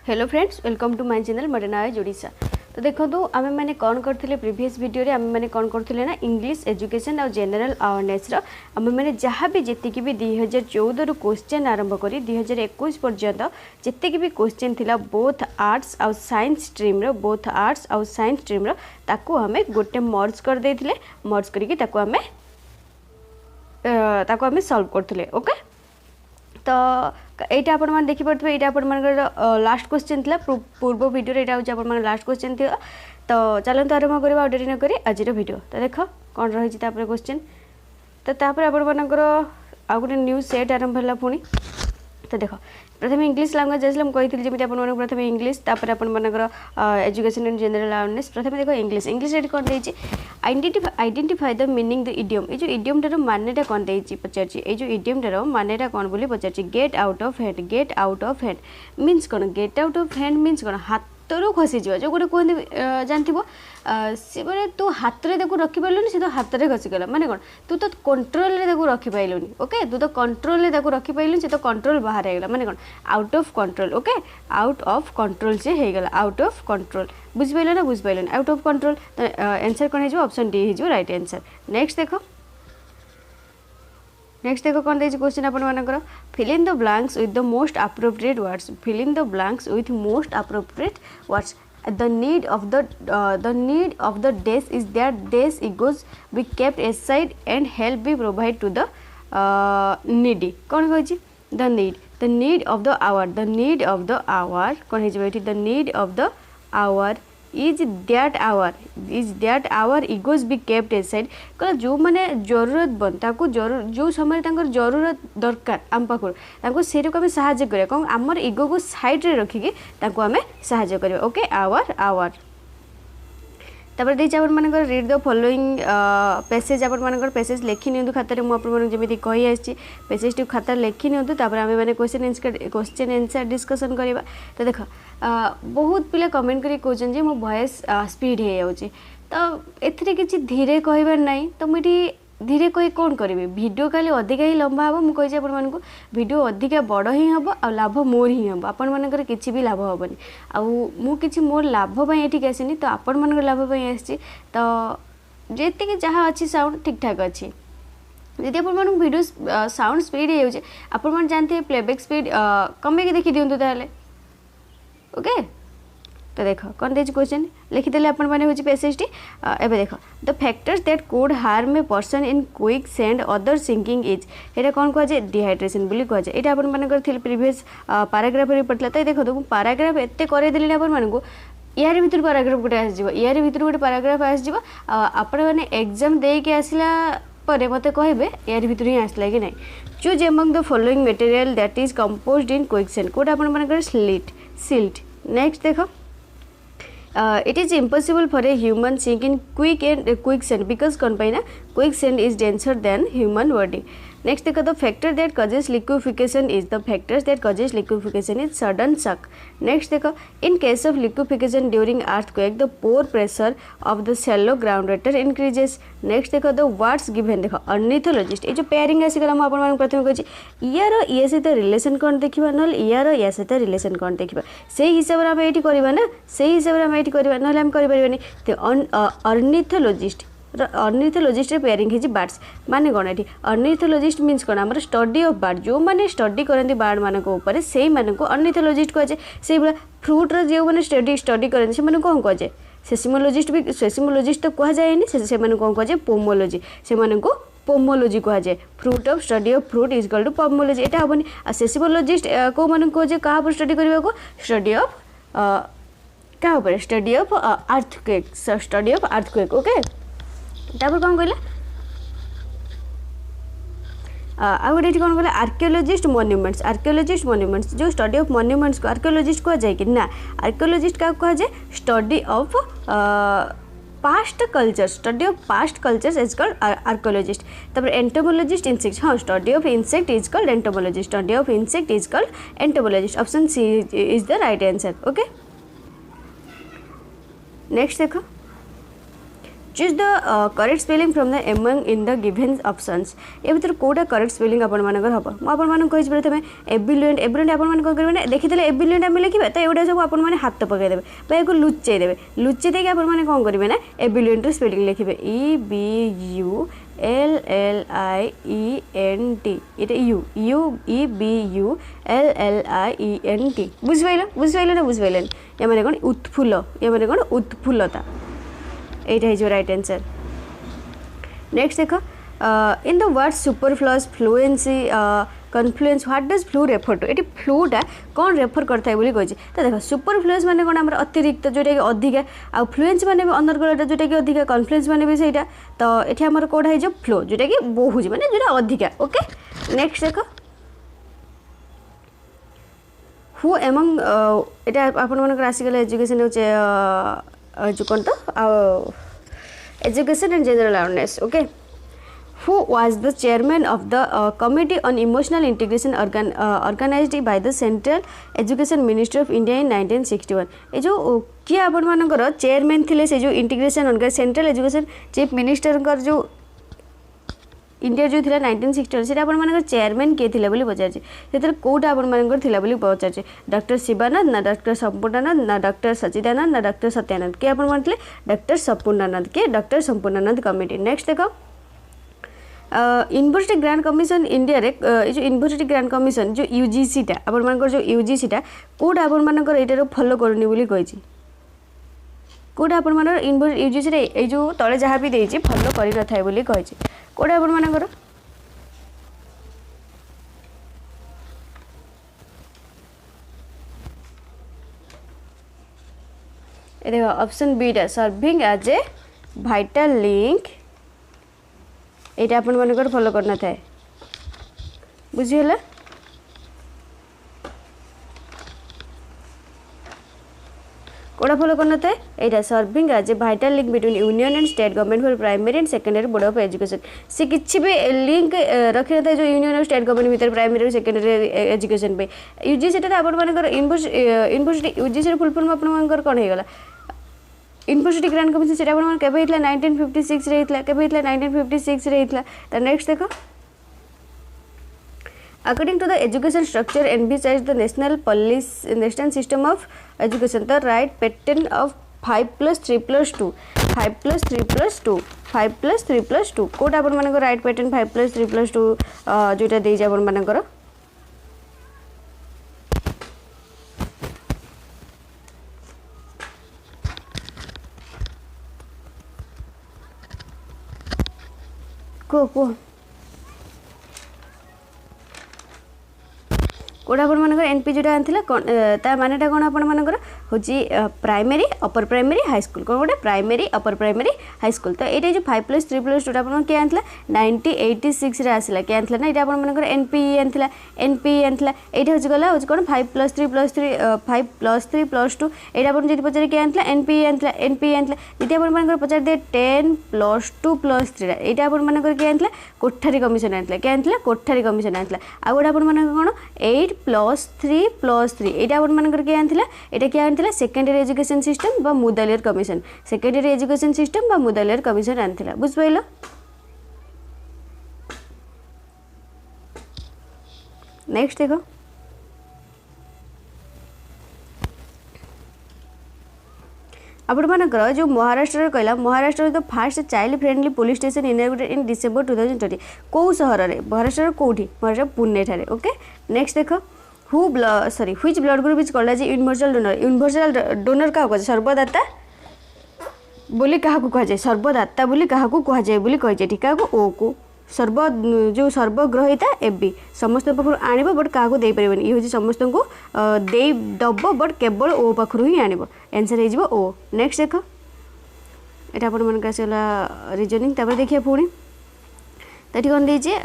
Hello friends, welcome to my channel modernise Odisha. तो देखो आम मैंने कौन करते प्रीवियस वीडियो आम मैंने कौन करते ना इंग्लिश एजुकेशन और जनरल अवेयरनेस आम मैंने जहाँ भी जीक भी 2014 रु क्वेश्चन आरंभ कर 2021 पर्यंत जीक भी क्वेश्चन थिला बोथ आर्ट्स आउ साइंस स्ट्रीम ताकू आम गोटे मर्ज कर देथिले मर्ज करके आम सॉल्व करथिले। ओके, तो यहाँ आपण मैंने देखिपे यहाँ आप लास्ट क्वेश्चन था पूर्व वीडियो यहाँ हूँ आप लास्ट क्वेश्चन थी। तो चलते आरंभ करवा डेरी नक आज वीडियो। तो देख कौन रही क्वेश्चन। तो आपणकर आउ गोटे न्यू सेट आरंभ है पुणी। तो देख प्रथम इंग्लिश लैंग्वेज आसला मुझे जमी आप प्रथम इंग्लिश आपर एजुकेशन एंड जनरल अवेयरनेस। प्रथम देख इंग्लिश इंग्लिश ये कौन देती identify the meaning the idiom. ये जो इडियम टार मानेटा कौन देती पचार ये इडियम टार मानेटा कौन बोली पचार। Get out of hand. Get out of hand means कौन? Get out of hand means कौन? हाथरू खसीजा जो गोटे कहते जानते सी मैंने तू हाथ में रखी पार्लुनि सी तो हाथ में खसीगला माने कौन? तू तो कंट्रोल रखी पाइलुनि। ओके, तू तो कंट्रोल रखी पाइलुनि सी तो कंट्रोल बाहर होगा माने कौन? Out of control. Okay, out of control से होगला आउट ऑफ कंट्रोल। बुझिपाल ना? बुझिपाल आउट ऑफ कंट्रोल। तो आंसर कौन हो? ऑप्शन डी हो राइट आंसर। नेक्स्ट देखो कौन देती क्वेश्चन आपर fill in the blanks with the most appropriate words. Fill in the blanks with most appropriate words. The need of the days is that days egos be kept aside and help be provided to the needy। कौन कही? the need of the hour। the need of the hour कौन है? the need of the hour is that hour egos be kept aside। कह जो मैंने जरूरत बन ताको जो समय जरूरत दरकार आम पाखु से आम साहाଯ୍य करिया कौन? आमर इगो को साइड रे रखिकी ताको आम साहाଯ୍य करिया। ओके, आवर तापर देछि आपण मानकर रीड द फॉलोइंग पैसेज। आपण मानकर पैसेज लेखि नियंतु खातार मुझे जमी कही आसी पैसेज टी खाता लेखि नियंतु तापर आमे माने क्वेश्चन आंसर डिस्कशन करबा। तो देख बहुत पिला कमेंट करी कहउछन जे मो वॉइस स्पीड हे जाउची तो एथिरे किछि धीरे कहबार नाही। तो मुठी धीरे कही कौन करी? वीडियो खाली अधिका ही लंबा हम मुझे आपको वीडियो अधिका बड़ ही हम आ लाभ मोर ही हम आपण मानकर किसी भी लाभ हेनी आउ मोर लाभपाई ये आसनी तो आपण मान लाभपाई आसी। तो जी जहाँ अच्छी साउंड ठीक ठाक अच्छी यदि आप वीडियो साउंड स्पीड हो आप जानते हैं प्लेबैक स्पीड कमे देखी दिंतु ताले। ओके, तो देख कौन देती क्वेश्चन लिखिदेले आपण माने होची पैसेज टी। एबे देख the factors that could harm a person in quicksand other sinking is. एटा कौन कह जाए? डिहाइड्रेशन बोली कह जाए। एटा आपण मानकर थिल प्रीवियस पैराग्राफ रे पडला। तो देखो तो पैराग्राफ एते करे देली आपण मानकू यार भीतर पैराग्राफ गोटे आसीजिवो यार भीतर गोटे पैराग्राफ आसीजिवो आपण माने एग्जाम दे के आसिला पर मते कहबे यार भीतर ही आसला कि नहीं। Choose among the following material that is composed in quick send. Code आपण मानकर सिल्ट। नेक्स्ट देखो it is impossible for a human sink in quicksand because quicksand is denser than human body। Next देखो the factor that causes liquefaction is sudden shock। Next देखो in case of liquefaction during earthquake the pore pressure of the shallow ground water increases। Next देखो the words given देखो ornithologist ये जो pairing आसीगला मैं आपन प्रथम कहि यार ये सहित रिलेशन कौन देखिबा नल यार या सहित रिलेशन कौन देखिबा से हिसाब रे हम एठी करबा ना से हिसाब रे हम एठी करबा नल हम करि परिबानी। तो अर्निथोलॉजिस्ट पेयरिंग है बार्ड्स माने कौन? ये अर्निथोलॉजिस्ट मीन्स कौन? आम स्टडी ऑफ बार्ड जो मैंने स्टडी करती बार्ड मान से अर्निथोलॉजिस्ट कहुए। से फ्रूट्र जो मैंने स्टडी करते से कौन कहुए? सेसिमोलॉजिस्ट भी सेसिमोलॉजिस्ट तो कहुए से कौन कहुए? पोमोलॉजी से पोमोलॉजी कहुए। Fruit of study of fruit is called pomology. एटा हेनी सेसिमोलॉजिस्ट कौ मान कहुए क्या स्टडी करने को? स्टडी ऑफ क्या? Study of earthquake. Study of earthquake. Okay, तापर कौन कहला आ गोटे कौन कहला? आर्कियोलॉजिस्ट मॉन्यूमेंट्स जो स्टडी ऑफ मॉन्यूमेंट्स को आर्कियोलॉजिस्ट कह जाए कि ना? आर्कियोलॉजिस्ट क्या कह जाए? Study of past culture. Study of past cultures is called archaeologist. तापर एंटोमोलॉजिस्ट इंसेक्ट्स हाँ study of insect is called entomologist. Study of insect is called entomologist. Option C is the right answer. Okay, next देखो choose the correct spelling from the among in the given options A भीतर Kota correct spelling आपण मानकर हम मुझे आपण मानक कहि प्रथमे एबिलिएंट एबिलिएंट आपण मान कौन करेंगे देखिए एबिलिएंट आम लिखे तो एगुटा सब आपण मैंने हाथ पकईदेवे बा एक लुचई देवे लुचई देके आपण मैंने कौन करेंगे ना एबिलिएंट स्पेलिंग लिखे EBULLIENT ये यू यू EBULLIENT बुझिपाइल बुझिपाइल ना बुझिपाइल या मैंने कौन उत्फुल्ल या मैंने कौन उत्फुल्लता यहाँ हो राइट आंसर। नेक्स्ट देख in the word superfluous fluency confluence what does flu refer to ये फ्लूटा कौन रेफर करता है कही तो देख सुपरफ्लुएंस माने कौन आम अतिरिक्त जोटा कि अधिका आ फ्लुएंसी माने अनर्गलटा जोटा कि अधिका कन्फ्लुएंस माने भी सहीटा तो ये आम कौटा हो फ्लो जोटा कि बहुत माने जोटा अधिका ओके। नेक्स्ट देख हु एमंग यहाँ आपण मन आसीगला एजुकेशन हो जो कौन तो education and general awareness okay. Who was the chairman of the committee on emotional integration organized by the Central Education Ministry of India in 1961 ये जो किए आपण मानकर चेयरमैन थिले से जो integration central education chief minister जो इंडिया जो थिला 1961 से आपण मानकर चेयरमैन किए थिले बोली पचार से कौटा आपण मानकर थिला बोली पचार डॉक्टर शिवानंद ना डॉक्टर संपूर्णानंद ना डॉक्टर सचिदानंद ना डॉक्टर सत्यानंद किए आपण मानले डॉक्टर संपूर्णानंद के डॉक्टर संपूर्णानंद कमिटी। नेक्स्ट देखो यूनिवर्सिटी ग्रांट कमिशन इंडिया रे जो यूनिवर्सिटी ग्रांट कमिशन जो यूजीसी टा आपण मानकर जो यूजीसी टा कोड आपण मानकर एटारो फॉलो करनी बोली कहिछि कोड आपण मानकर यूजीसी रे ए जो तळे जहाँ भी देछि फॉलो करि न थाय बोली कहिछि कोड आपण मानकर ए देखो ऑप्शन बी टा serving as a vital link ये आपण मानकर फॉलो करना था बुझीगला। कोड़ा फॉलो करना था यहाँ serving as a vital link between union and state government for primary and secondary board of education से किसी भी लिंक रखी था जो यूनियन और स्टेट गवर्नमेंट भीतर प्राइमरी और सेकेंडरी एजुकेशन पे यूजीसी आपण मानकर यूनिवर्सिटी यूजीसी फुल फॉर्म आपण मानकर कौन होगा यूनिवर्सिटी ग्रांट कमिशन से 1956 रे होता 1956 रे होता। तो नेक्स्ट देखो according to the education structure envisage the national system of education the right pattern of 5+3+2 5+3+2 5+3+2 कोटा आपण मानकर राइट पैटर्न 5+3+2 जोटा दे आपण मानकर को कोड़ा आपण मानकर एनपी जोटा आनथिला ता मानेटा कोन आपण मानकर होची primary upper primary high school कोन गोटे primary upper primary high school तो ये जो 5+3+2 आपण के आनथिला 1986 रे आसिला के आनथिला ना ये आपण मानकर एनपी आनथिला एटा होची गला होची कोन 5+3+2 एटा आपण जति पचारे के आनथिला एनपी आनथिला जति आपण मानकर पचार दे 10+2+3 एटा आपण मानकर के आनथिला कोठारी कमिशन आनथिला के आनथिला कोठारी कमिशन आनथिला आ गोटा आपण मानकर कोन 8+3+3 एटा आपण मानकर के आनथिला एटा के आनथिला सेकेंडरी एजुकेशन सिस्टम बा Mudaliar commission secondary education system बा मुदालियर कमिशन आनथिला बुझ पाइलो। नेक्स्ट देखो आपण मानकर जो महाराष्ट्र कहला महाराष्ट्र तो first child friendly police station inaugurated in December 2020 कौ सहर में महाराष्ट्र कौटी महाराष्ट्र पुणे ठारे ओके। नेक्स्ट देखो which blood group is called as universal donor क्या कह सर्वदाता बोली क्या कहुए सर्वदाता बोली क्या कहुए बोली कही ठीक है ओ को सर्व जो सर्वग्रहिता एबी समस्त पाखर आण बट क्या दे पारे ये हूँ समस्त को दब बट केवल ओ पाखर ही आण आंसर हो ओ। नेक्स्ट देख यहाँ आप आसगला रिजनिंग देखिए पुणी तो ये कौन दीजिए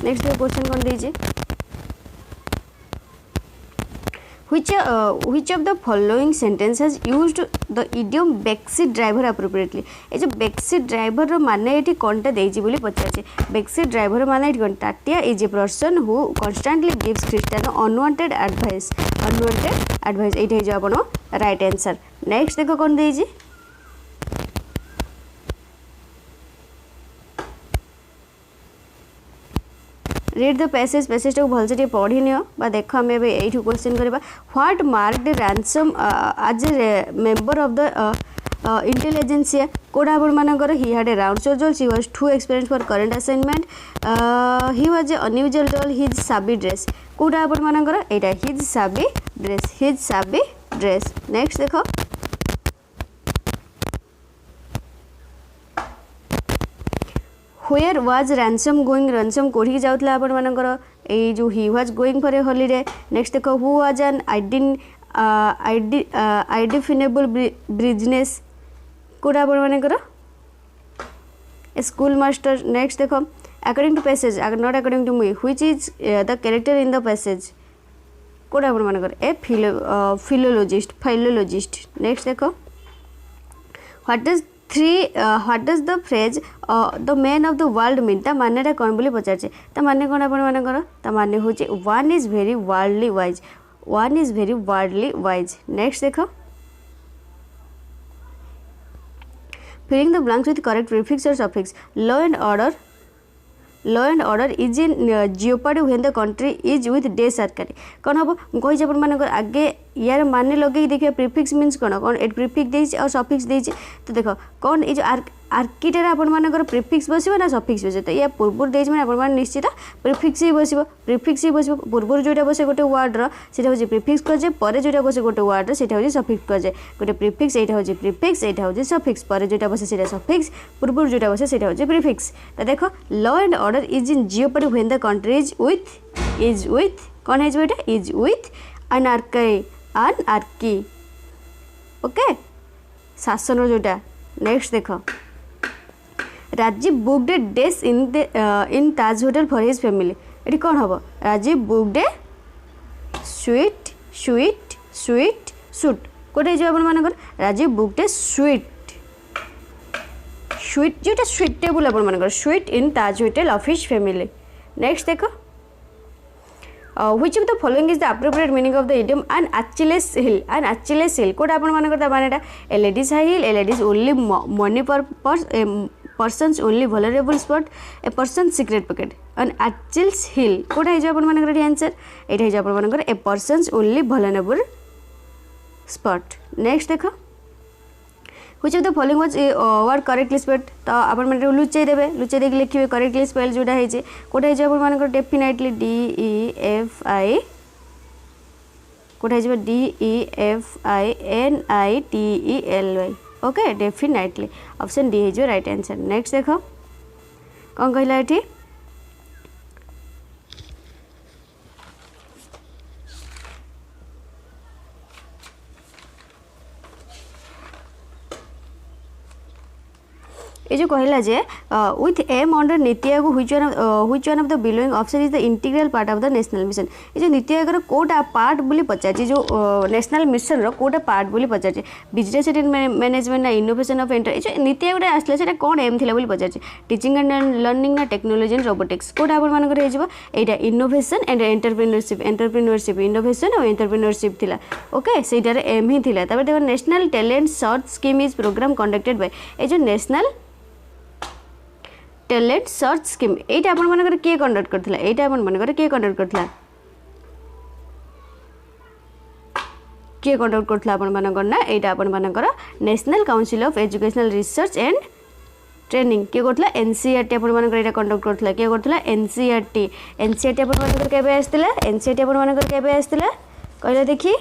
नेक्स्ट क्वेश्चन कौन दीजिए which of the following sentence has used the idiom backseat driver appropriately? ये जो backseat driver रो माने एठी कोनटा देइछि बोली पचाछि backseat driver माने एठी कोन Tatia is a person who constantly gives Christian unwanted advice एठी जो आपनो राइट आंसर नेक्स्ट देखो कोन देइछि रीड द पैसेज को भलसे टे पढ़ी नियो बा देखो हम एबे एठी क्वेश्चन करबा what marked Ransom as a member of the intelligentsia कोडा आपण मानकर he had a round shoulder she was too experience for current assignment he was a unusual dull his shabby dress कोडा आपण मानकर एटा हिज साबी ड्रेस नेक्स्ट देखो Where was ransom going? Ransom कोठी जाउतला आपण मानकर ए जो he was going for a holiday. Next देखो who was an indefinable business कोडा आपण मानकर a school master. Next देखो according to passage not according to me which is the character in the passage कोडा आपण मानकर a philologist. Next देखो what does the phrase the man of the world mean ता मानेटा कोन बोली पचारछे ता माने कोन आपण मानकर ता माने होचे one is very worldly wise next देखो filling the blanks with correct prefix or suffix law and order is in jeopardy when the country is with desarcary कोन हबो कहि जे आपण मानकर आगे यार माने लगे देखिए प्रीफिक्स मीन्स कौन एट प्रीफिक्स देइछ और सफिक्स देइछ तो देखो कौन ए जो आर्किटेर आपण मानकर प्रीफिक्स बसिबो ना सफिक्स बसिबो तो या पूर्व देइछ माने आपण मान निश्चित प्रीफिक्स ही बसिबो पूर्व जोटा बसे गोटे वर्ड रो सेटा होची प्रीफिक्स कजे परे जोटा बसे गोटे वर्ड रो सेटा होची सफिक्स कजे गोटे प्रीफिक्स एटा होची प्रीफिक्स एटा होची सफिक्स परे जोटा बसे सेटा सफिक्स पूर्व जोटा बसे सेटा होची प्रीफिक्स तो देखो law and order is in jeopardy when the country is with कौन है जो एटा इज विथ अनआर्की ओके शासन जोटा नेक्स्ट देखो राजीव बुक्ड ए डेस in Taj hotel for his family ये कौन हम Rajiv booked a sweet suit कोटे जो अपन मानकर राजीव बुक्ड ए स्वीट जोटा स्वीटेबल अपन मानकर suite in Taj hotel of his family next देखो which of the following is the appropriate meaning of the idiom an Achilles heel कोटा अपन मानकर ता मानेटा a lady's high heel a lady's only money purse a person's only vulnerable spot a person's secret pocket an Achilles heel Kota है जो अपन मानकर ठी answer एटा है जो अपन मानकर a person's only vulnerable spot next देखो which of the following was word correctly spelled तो आपण माने लुचै देके लिखिबे करेक्टली स्पेल जोटा है जे कोटा है जे आपण मानकर डेफिनेटली DEFI कोटा है जे DEFINITELY okay definitely option D है जो राइट आंसर नेक्स्ट देखो कौन कहला एठी ये जो कहला जे with M under NITI Aayog which one of the billowing option is the integral part of the national mission ये जो नीति आयोग कोटा पार्ट बोली पचारछि जो नेशनल मिशन रो कोटा पार्ट बोली पचारछि बिजनेस एंड मैनेजमेंट ना इनोवेशन ऑफ एंटर जो नीति आयोग आसले सेटा कोन एम थिला बोली पचारछि टीचिंग एंड लर्निंग ना टेक्नोलॉजी एंड रोबोटिक्स कोटा आपण मानकर हे जबो एटा इनोवेशन एंड एंटरप्रेन्योरशिप इनोवेशन और एंटरप्रेन्योरशिप थिला ओके सेटार एम ही थिला तबे देखो national talent search scheme is programme conducted by a जो नेशनल टैलेंट सर्च स्कीम एटा आपण मानकर के कंडक्ट करथिला एटा आपण मानकर के कंडक्ट करथिला आपण मानकर ना एटा आपण मानकर national council of educational research and training के करथिला एनसीईआरटी आपण मानकर एटा कंडक्ट करथिला के करथिला एनसीईआरटी आपण मानकर केबे आस्तिला एनसीईआरटी आपण मानकर केबे आस्तिला कहला देखि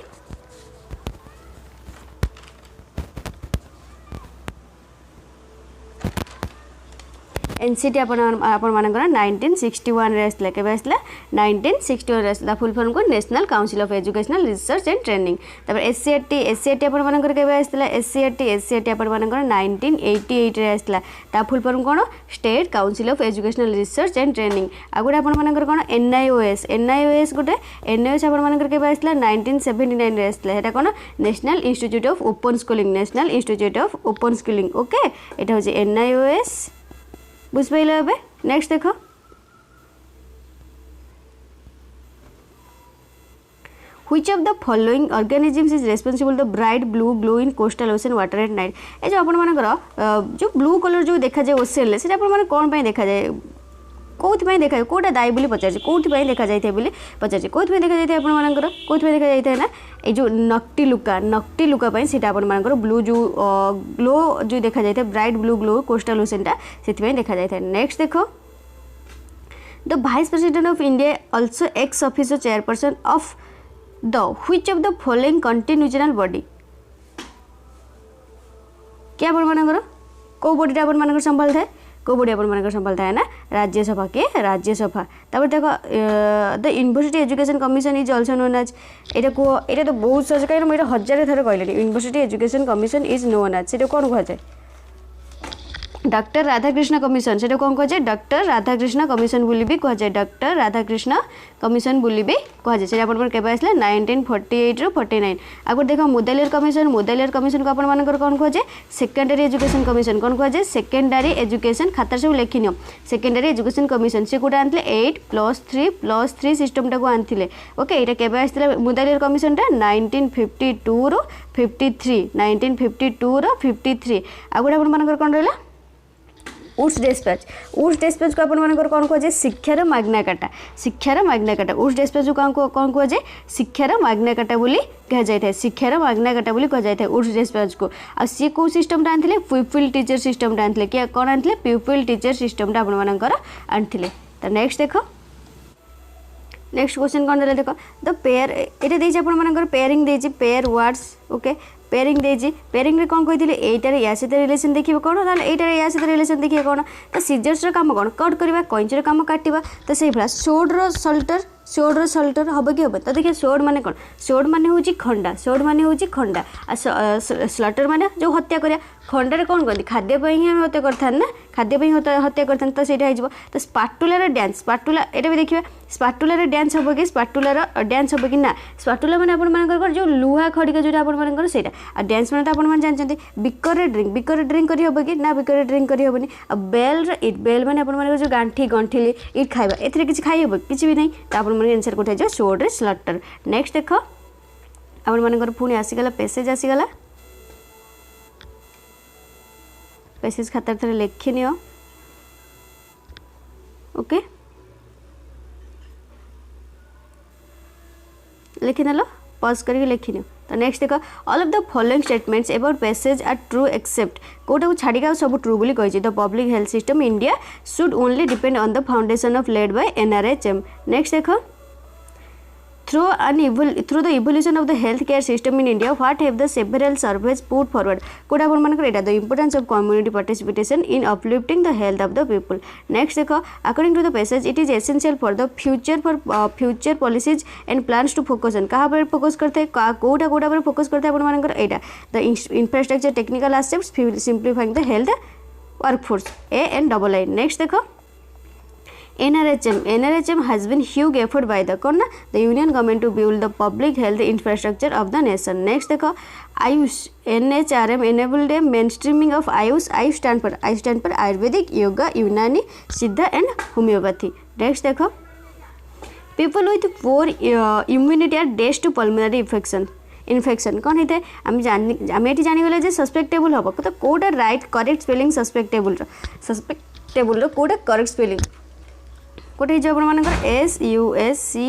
एनसीटी आपण मानकर 1961 रे आसला केबे आसला 1961 रे आसला फुल फॉर्म को national council of educational research and training तापर एससीईआरटी आपण मानकर केबे आसला एससीईआरटी आपण मानकर 1988 रे आसला ता फुल फॉर्म कोन state council of educational research and training आगुडे आपण मानकर कोन एनआईओएस गोटे एनआईओएस आपण मानकर केबे आसला 1979 रे आसला हेटा कोन national institute of open schooling national institute of open schooling okay एटा होची एनआईओएस बुझ पाइले एबे नेक्स्ट देखो Which of the following organisms is responsible the bright blue glow in coastal ocean water at night ए जो आपण मानकर जो ब्लू कलर जो देखा जाए ओशन ले सेटा आपण माने कोन पई देखा जाए कोथि पई देखा कोटा दाई बोली पचार कोथि पई देखा जाइते बोली पचार कोथि पई देखा जाइते आपण मानकर कोथि पई देखा जाइते ना ए जो नक्टिलुका पई सेटा आपण मानकर ब्लू जो ग्लो जो देखा जाइते bright blue glow coastal ocean ता सेति पई देखा जाइते नेक्स्ट देखो the vice president of India also x officer chairperson of the which of the following constitutional body क्या आपण मानकर को बॉडीटा आपण मानकर संभाल थाए को बॉडी आपण मानकर संभाल थाए ना राज्यसभा के राज्यसभा तापर देखो the university education commission is also known as एटा तो बहुत सहज कहीं मैं हजार थर कहली university education commission is known as से कौन कह जाए डॉक्टर राधाकृष्ण कमिशन से कौन कह जाए डॉक्टर राधाकृष्ण कमिशन बोली भी कह जाए डॉक्टर राधाकृष्ण कमिशन बोली भी कह जाए से अपन केबे आसला 1948 रो 49 आगो देखो मुदालियर कमिशन को अपन मानकर कौन कह जाए सेकेंडरी एजुकेशन कमिशन कौन कह जाए सेकेंडरी एजुकेशन खाता सब लिखि नियो सेकेंडरी एजुकेशन कमिशन से कोटा आनले 8+3+3 सिस्टम टाको आनथिले ओके एटा केबे आसला मुदालियर कमिशन टा 1952 रो 53 1952 रो 53 आगो अपन मानकर कौन रहला उर्स डिस्पैच को अपन मानकर कौन कह जाए शिक्षार माग्ना काटा उर्स डिस्पैच को कौन कह जाए शिक्षार माग्ना काटा बोली कह जाए शिक्षार माग्ना काटा बोली कह जाए उर्स डिस्पैच को आ सी को सिस्टम टा आनथिले प्यूपिल टीचर सिस्टम टा आनथिले कि कौन आनथिले प्यूपिल टीचर सिस्टम टा अपन मानकर आनथिले तो नेक्स्ट देखो नेक्स्ट क्वेश्चन कौन देले देखो द पेयर एटा देछि अपन मानकर पेयरिंग देछि पेयर वर्ड्स ओके पेयरिंग देछि पेयरिंग रे कोन कहिथिले एटारे या सहित रिलेशन देखिबो कोन ताले एटारे या सहित रिलेशन देखिबो कोन तो सीजर्स रो काम कोन कट करबा कॉइंच रो काम काटिबा तो सेही भला शोड रो सल्टर हबो कि हबो तो देखिए शोड माने कोन शोड माने होची खंडा आ स्लटर माने जो हत्या करिया खंडा रे कोन कहंती खाद्य पई ही हम हत्या करथान ना खाद्य पई हत्या करथान तो सेटा हिजबो तो स्पाटुला रे डांस स्पाटुला एटा भी देखिबा स्पाटुला रे डांस हबो कि स्पाटुला रो डांस हबो कि ना स्पाटुला माने आपण मानकर जो लुहा खड़िका जोटा आपण मानकर सेटा आ डांस माने तो आपण मान जानचंती बिकर रे ड्रिंक करी हबो कि ना बिकर रे ड्रिंक करी हबोनी आ बेल रे इट बेल माने आपण मानकर जो गंठिली इट खाइबा एथरे किछि खाइ हबो किछि भी नै तो आपण माने आंसर कोठे जो शोड रे स्लटर नेक्स्ट देखो आपण मानकर पुणी आसीगला पैसेज आसीगला पैसेज खातर थरे लिखि नियो ओके लिखि नलो पॉज करके लिखि नियो तो नेक्स्ट देखो all of the following statements about passage are true except कोटा को छाड़ी का सब ट्रू बोली कहि the public health system India should only depend on the foundation of laid by NRHM next देखो through the evolution of the healthcare system in India, what have the several surveys put forward? कोड अपन मानकर एटा the importance of community participation in uplifting the health of the people. Next देखो according to the passage it is essential for the future policies and plans to focus on कहाँ पर focus करते हैं कोटा पर फोकस करते हैं अपन मानकर एटा the infrastructure technical aspects simplifying the health workforce A&II. Next देखो NRHM has been huge effort by the union government to build the public health infrastructure of the nation. Next देखो Ayush NHRM enabled a mainstreaming of Ayush stand for Ayurvedic, Yoga, Unani, Siddha and Homeopathy. Next देखो people with poor immunity are destined to pulmonary infection कौन होता है आम ये जानीगले जे susceptible हम तो कौटा राइट करेक्ट स्पेलिंग सस्पेक्टेबल कौटा करेक्ट स्पेलिंग कोटे जो अपन मानकर SUSCEPTIVLE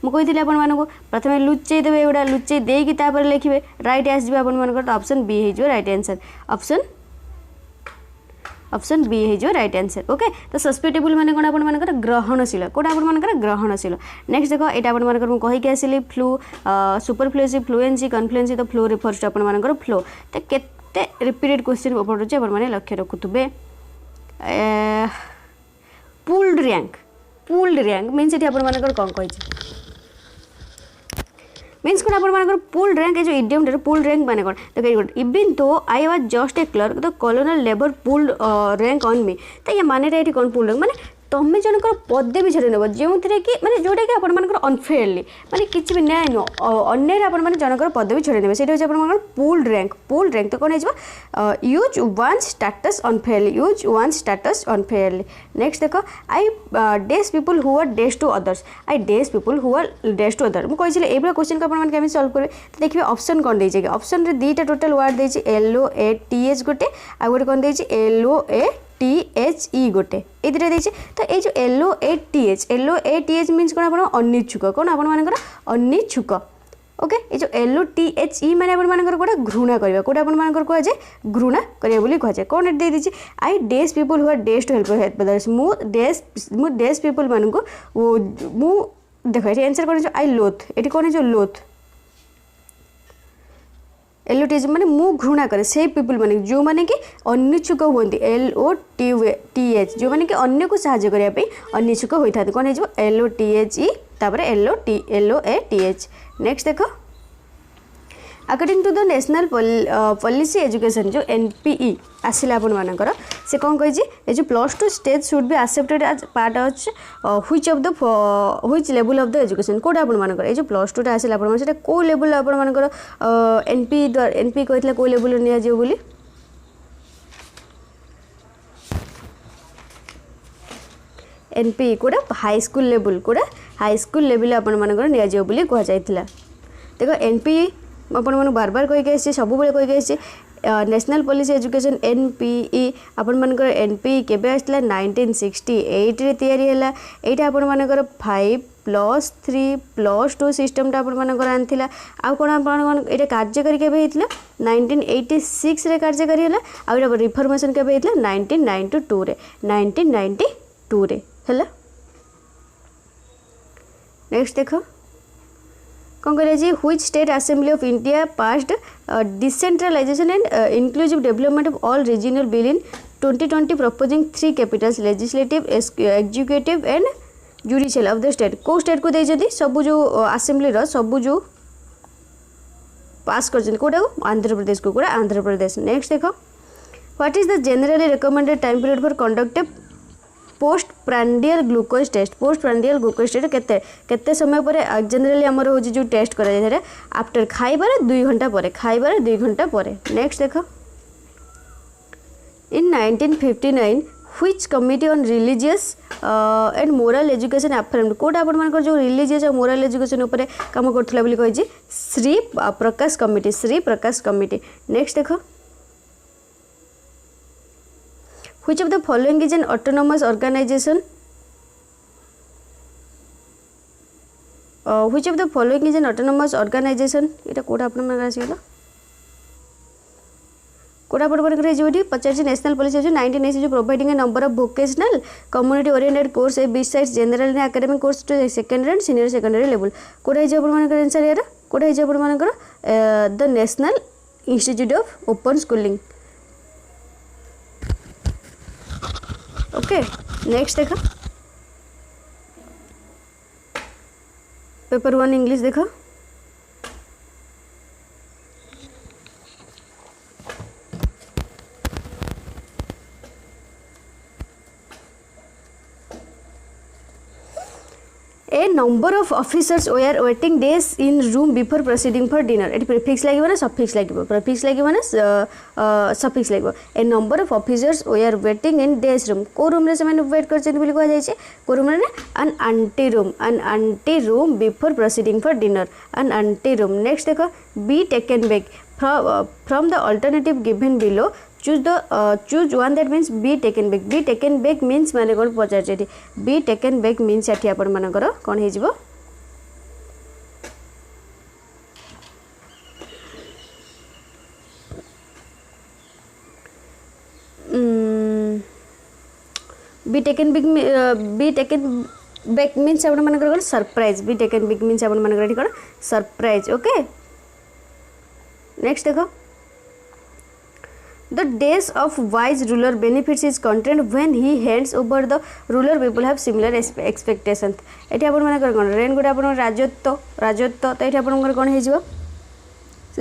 मुझे अपन मानक प्रथम लुचई देवे एगुड़ा लुचई देकी तापर लिखे राइट आसो अपन मानकर तो ऑप्शन बी हो राइट आंसर ऑप्शन बी हो राइट आंसर ओके तो सस्पेक्टेबल माने कोन अपन मानकर ग्रहणशील कोटा अपन मानकर ग्रहणशील नेक्स्ट देखो एटा अपन मानकर कहि के आसिली फ्लू सुपरफ्लुएंसी फ्लुएंसी कन्फ्लुएंसी तो फ्लू रिफर्स टू अपन मानकर फ्लो तो केते रिपीटेड क्वेश्चन पड़ुचे अपन माने लक्ष्य रखुथबे पूल्ड रैंक मीन्स ये अपन मानकर कौन कही मीन्स कौन अपन पूल्ड रैंक जो इडियम पूल्ड रैंक माने कौन तो वेरी गुड इवन तो I was just a clerk the कॉलोनल never pooled rank on me तो ये माने ये कौन पूल्ड रैंक माने तुम्हें जनकर पदवी छाड़ी नेब जो थे कि मैंने जोटा कि आपर अनफेयरली माने किसी भी न्याय नुह अन्याय आप जनकर पदवी छाड़ी नेबे से पूल्ड रैंक तो कौन हो use one status unfairly next देख aides people who are aids to others aides people who are aids to other मुझे ये क्वेश्चन को आप सल्व करेंगे तो देखिए ऑप्शन कौन देगी ऑप्शन रे दीटा टोटल वर्ड देती LOATH गोटे आ गोटे कौन देती LOATHE गोटे ये दुटा देती तो ये जो LOATH मीन्स कौन आप अनिच्छुक कौन आप अनिच्छुक ओके ये जो LOTHE मैंने आप गोटे घृणा करवा कौटे आप कहुए घृणा करवा कहुए कौन दे दीजिए aides people who are aids to help others मु डेज पीपल मान मु देख ये आंसर कौन आई लोथ ये कौन है जो लोथ LOTH माने मु घृणा करे से पीपल माने जो माने कि अनिच्छुक होती LOTH जो माने कि अन्य को साहाय्य करने अनिच्छुक होता कौन है LOTHE तापर LOATH नेक्स्ट देखो according to the national policy education जो NPE आसला आपण मानकर से कौन कही ये जो +2 stage should be accepted as part of which level of the education कोड आपण मानकर ये जो +2 टा आसला आपण से को लेवल आपण मानकर NPE कहथिला को लेवल निया जे बोली NPE कोडा हाई स्कूल लेवल आपण मानकर निया जे बोली कह जायतिला देखो NPE आपण मन बार बार कही आसी सब कही आसी नेशनल पॉलिसी एजुकेशन NPE आपण मानकर NPE केबे आसला 1968 रे तयारी हैला एटा आपण मानकर 5+3+2 सिस्टम टा आपण मानकर आनथिला आ कोन आपण एटा कार्यकारी केबे हेतला 1986 रे कार्यकारी हैला आ एटा रिफॉर्मेशन केबे हेतला 1992 रे हैला नेक्स्ट देखो कौन कह which state assembly of India passed decentralisation and inclusive development of all regional bill in 2020 proposing 3 capitals legislative executive and judicial of the state को स्टेट को देते सब जो असेंबली सब जो पास कर कोटा को आंध्र प्रदेश को कोटा आंध्र प्रदेश नेक्स्ट देखो what is the generally recommended time period for conduct post prandial glucose test केते समय पर जनरली आमर हो जो टेस्ट करा आफ्टर खाइबार 2 घंटा पर नेक्स्ट देखो in 1959 which committee on religious and moral education affirmed कोटा आपण मानकर जो रिलीजियस और मोरल एजुकेशन ऊपर काम करथला बोली कहि श्री प्रकाश कमिटी नेक्स्ट देखो Which of the following is an autonomous organization? Which of the following is an autonomous organization? इटा कोड आपन मन आसीला कोड आपन मन करे जोडी 50 नेशनल पॉलिसी जो 1980 जो providing a number of vocational community oriented course a besides general and academic course to secondary and senior secondary level कोड है जे आपन मन करे आंसर यार कोड है जे आपन मन करे the national institute of open schooling okay next देखो पेपर 1 इंग्लिश देखो a number of officers were waiting days in room before proceeding for dinner ये प्रीफिक्स लगे ना सफिक्स लगे प्रीफिक्स लगे ना सफिक्स लगे a number of officers were waiting in days room को रूम रे से वेट कर कहुए को रूम रे an anteroom before proceeding for dinner an aunty room next देखो be taken back from the alternative given below choose one that means be taken back means माने कोन पचार जेठी be taken back means एठी आपण मानकर कोन हे जिवो be taken back means आपण मानकर कोन surprise be taken back means आपण मानकर एठी कोन सरप्राइज ओके नेक्स्ट देखो The days of wise ruler benefits his content when he hands over the ruler people have similar expectations. एठी आपण मानकर कोन रेन गुडा आपण राजत्व तो एठी आपण कोन हे जिवो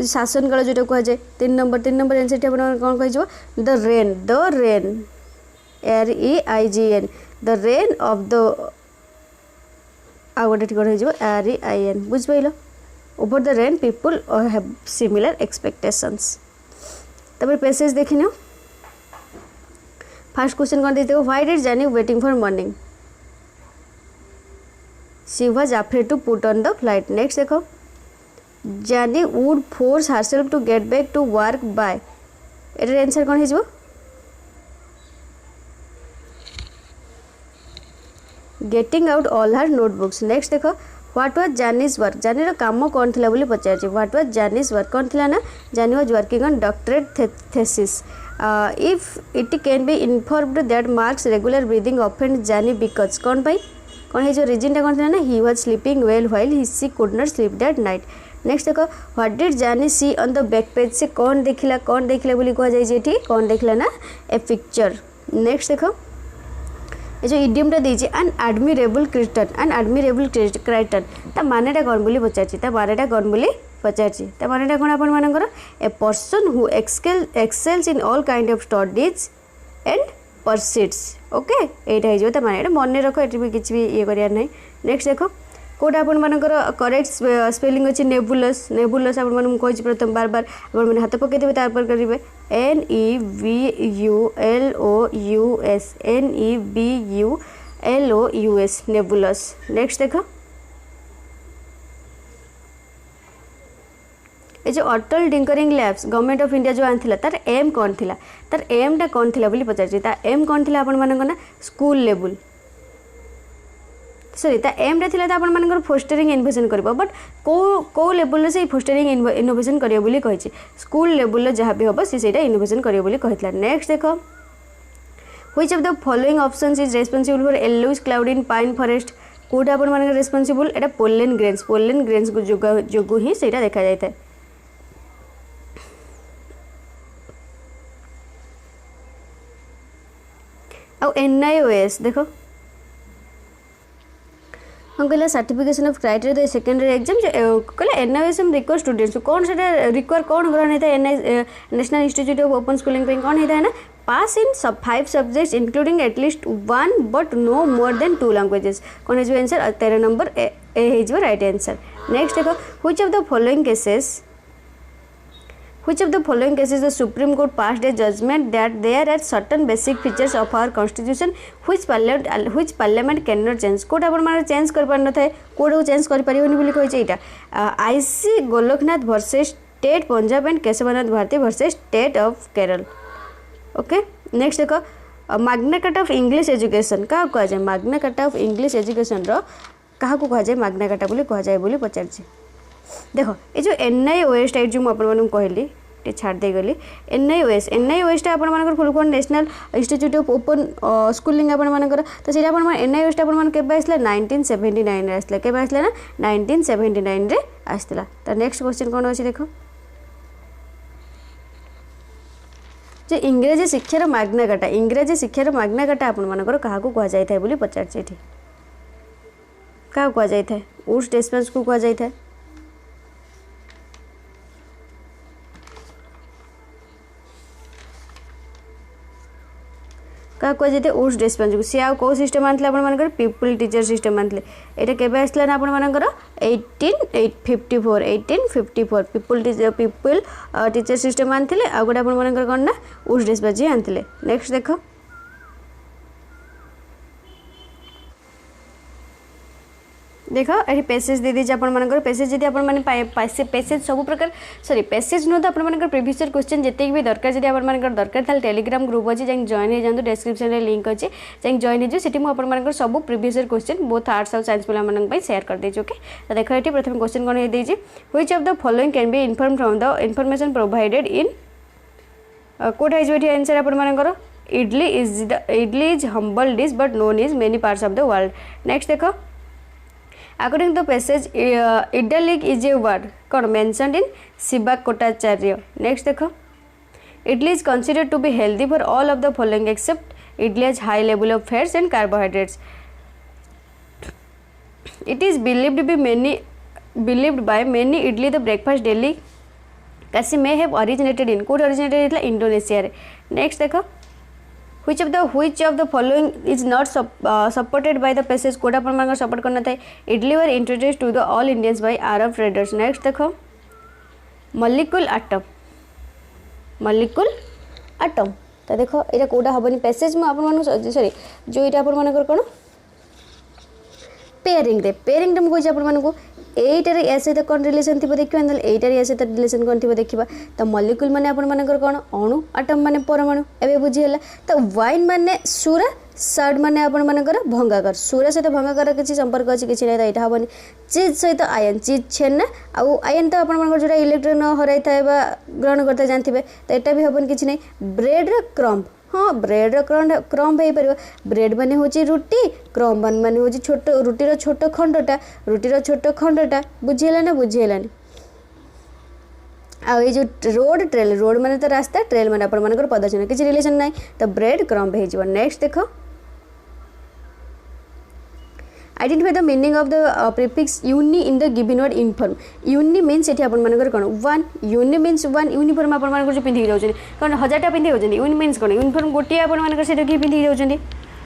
शासन काल जोटा कह जाए 3 नंबर आंसर एठी आपण कोन कह जिवो the reign REIGN the reign of the out एठी कोन हे जिवो REIN बुझ पाइलो over the rein people have similar expectations. तब पैसेज देखी न फर्स्ट क्वेश्चन कौन देते हो why did Janie waiting for morning she was afraid to put on the flight. Next देखो Janie would force herself to get back to work by एटार answer कौन हो getting out all her notebooks. Next देखो what was Johnny's work जानीर काम कौन थिला बोली पचार व्हाट वाज जानीज वर्क कौन थिला ना Johnny was working on doctorate thesis. If it can be informed that Mark's regular breathing offend Johnny because कौन पाई कौन है जो रीजन कौन थिला ना he was sleeping well while he see could not sleep that night. Next देखो what did Johnny see on the back page से कौन देखिला बोली कह जाए कौन देखला ना ए पिक्चर. नेक्स्ट देखो ये जो इडियमटा देछि एन एडमिरेबल क्राइटन ता मानेटा कौन बोली पचारछि ता मानेटा कौन बोली पचारछि ता मानेटा कौन आपण मानकर a person who excels in all kind of studies and pursuits. Okay एटा हे जो ता मानेटा मन रख एटी भी किछि भी ये करिया नै. नेक्स्ट देखो कोटा आपण मानकर करेक्ट स्पेलिंग अछि नेबुलस आपण मानम कहछि प्रथम बार आपण माने हाथ पके देबे तार पर करिवे NEBULOUS नेबुलस. नेक्स्ट देखो ये जो Atal tinkering labs government of India जो आनथिला तार एम कौन थिला तार एम टा कौन थिला बोली पचारछि ता एम कौन थिला आपण मानकर ना स्कूल लेवल सॉरी ता एम थिला ता आपण मानकर फोस्टरिंग इनोवेशन करबो बट को लेवल से फोस्टरिंग इनोवेशन करियो बोली कहिछि स्कूल लेवल जहाँ भी होबो सेटा इनोवेशन करियो बोली कहितला. नेक्स्ट देखो which of the following options is responsible for yellowish cloud in pine forest कोटा आपण मानकर रेस्पोंसिबल एटा पोलेन ग्रेन्स को जोगु ही सेटा देखा जाय था. और NIOS देखो हम कहला certification of criteria the secondary exam कहला NIOS रिक्वायर स्टूडेंट्स कौन से रिक्वायर कौन ग्रहण होता है national institute of open schooling कौन होता है ना pass in 5 subjects including at least 1 but no more than 2 languages कौन है जो आंसर 13 नंबर ए है राइट आंसर. नेक्स्ट देखो which of the following cases the Supreme Court passed a judgment that there are certain basic features of our constitution which parliament cannot change code आपण माने change कर पार न थाए code को change कर परिबनी बोली कहै छै एटा IC Golaknath versus state Punjab and Keshavnath Bharati versus state of Kerala. Okay next देखो Magna Carta of English education का कह जाय Magna Carta of English education रो कहा को कह जाय मैग्ना कार्टा बोली कह जाय बोली पचार छी. देखो ये जो NIOS टाइप जो आपन कहली टे छाड़ दे गली NIOS टा आपन full form national institute of open schooling आपन तो सेटा आपन NIOS टा आपन केबे आसला 1979 रे आसला केबे आसला ना 1979 रे आसला. तो नेक्स्ट क्वेश्चन कोन अछि देखो जे इंग्रजी शिक्षार मैग्ना कार्टा आपन मानकर कहा को कह जाय थाय बोली पचार छी एठी का कह जाय थाय उस डिस्पेंस को कह जाय थाय क्या कह जाते उस डिस्पेंस को सी आउ कौ सिस्टम आनते आपण मानकर पीपल टीचर सिस्टम आनते एटा केबे आसला ना आपण मानकर 1854 पीपल टीचर सिस्टम आनते आ गोटे आपण मानकर कोन ना उस डिस्पेंस ही आनते. नेक्स्ट देखो देखो ये पैसेज दे दीजिए आपंकर पैसेज जब आप पैसेज सब प्रकार सॉरी पैसेज नुह तो आप प्रीवियस क्वेश्चन जिते भी दरकार जब आप दरकार था टेलीग्राम ग्रुप अच्छे जाए जॉइन हो जातु डिस्क्रिप्शन में लिंक अच्छे जाए जॉइन हो मुझे सब प्रीवियस क्वेश्चन बोथ आर्ट्स और साइंस पे शेयर कर देती. ओके तो देखो ये प्रथम क्वेश्चन कौन है which of the following can be inform from the information provided in कोटा है आंसर आपंकर idli is humble dish but known is many parts of the world. Next देखो according to the passage idalic is a word कौन mentioned in Shiva कोटाचार्य. Next देखो Idli is considered to be healthy for all of the following except idli has high level of fats and carbohydrates. It is believed by many idli the breakfast daily kasi may have originated in code originated in Indonesia. Next देखो which of the following is not supported by the passage कोड अपन मानकर support करना था. idli were introduced to the all Indians by Arab traders. Next देखो molecule atom तो देखो ये कोटा हेनी पैसेज मुझे सॉरी जो ये आपण मानकर कौन पेयरिंग मुझे आपको एटार या सहित कौन रिलेसन थी देखा एटार या सहित रिलेसन कौन थी देखा तो मलिक्यूल माने आपण मानकर कौन अणु आटम माने परमाणु एवं बुझीगला. तो वाइन माने सुरा सार्ड माने आपण मानकर भंगाकर सुरा सहित भंगाकर किसी संपर्क अच्छी किसी ना यहाँ हेनी. चीज सहित आयन चीज छेना आउ आयन तो आपण जो इलेक्ट्रॉन हराई था ग्रहण करता जानते तो यहाँ भी हेनी कि ब्रेड क्रम्ब हाँ ब्रेड क्रम्ब हो पार ब्रेड माने हूँ रुटी क्रम्ब माने हूँ छोट रुटीर छोट खंडटा बुझीगला ना बुझीगलानी. आ ये जो रोड माने तो रास्ता ट्रेल माने आपण मानकर पदचिन्ह किसी रिलेशन ना तो ब्रेड क्रम्ब हो. नेक्स्ट देखो identify the meaning of the prefix uni in the given word uniform. Uni means ये आपण मानकर कौन one uni means one uniform आपण मानकर जो पिंधि जाउछन कौन हजारटा पिंधि जाउछन यूनि मीन्स कौन यूनिफॉर्म गोटे आपण मानकर से कि पिंधि जाउछन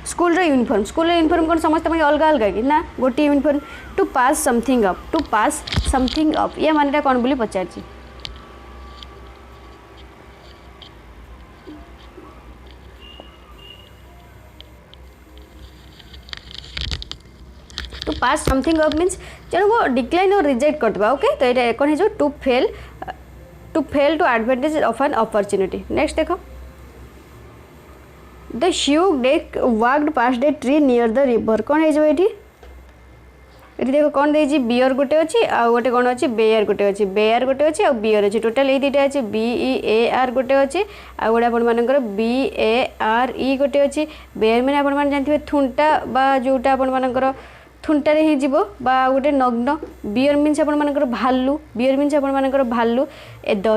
स्कूल यूनिफॉर्म कौन समस्त अलग अलग कि ना गोटे uniform. To pass something up या मानेटा कौन बोली पचार to pass something up means जन को डिक्लाइन और रिजेक्ट करदे. ओके तो ये कौन है to fail to advantage of an opportunity. Next देखो the huge deck walked past a tree near the river कौन है ये देखो कौन देजी बियर गोटे अच्छी आ गोटे कौन अच्छी बेयर गोटे अच्छी आ बियर अच्छी टोटाल ये दुटा अच्छी BEAR गोटे अच्छी आ गोटे आपर BARE गोटे अच्छी. बेयर मैंने आप जानते थुंटा बा जोटा आपर थुंटारे ही जीवो बा गोटे नग्न. बियर मीन्स आपण मानकर भालू ए द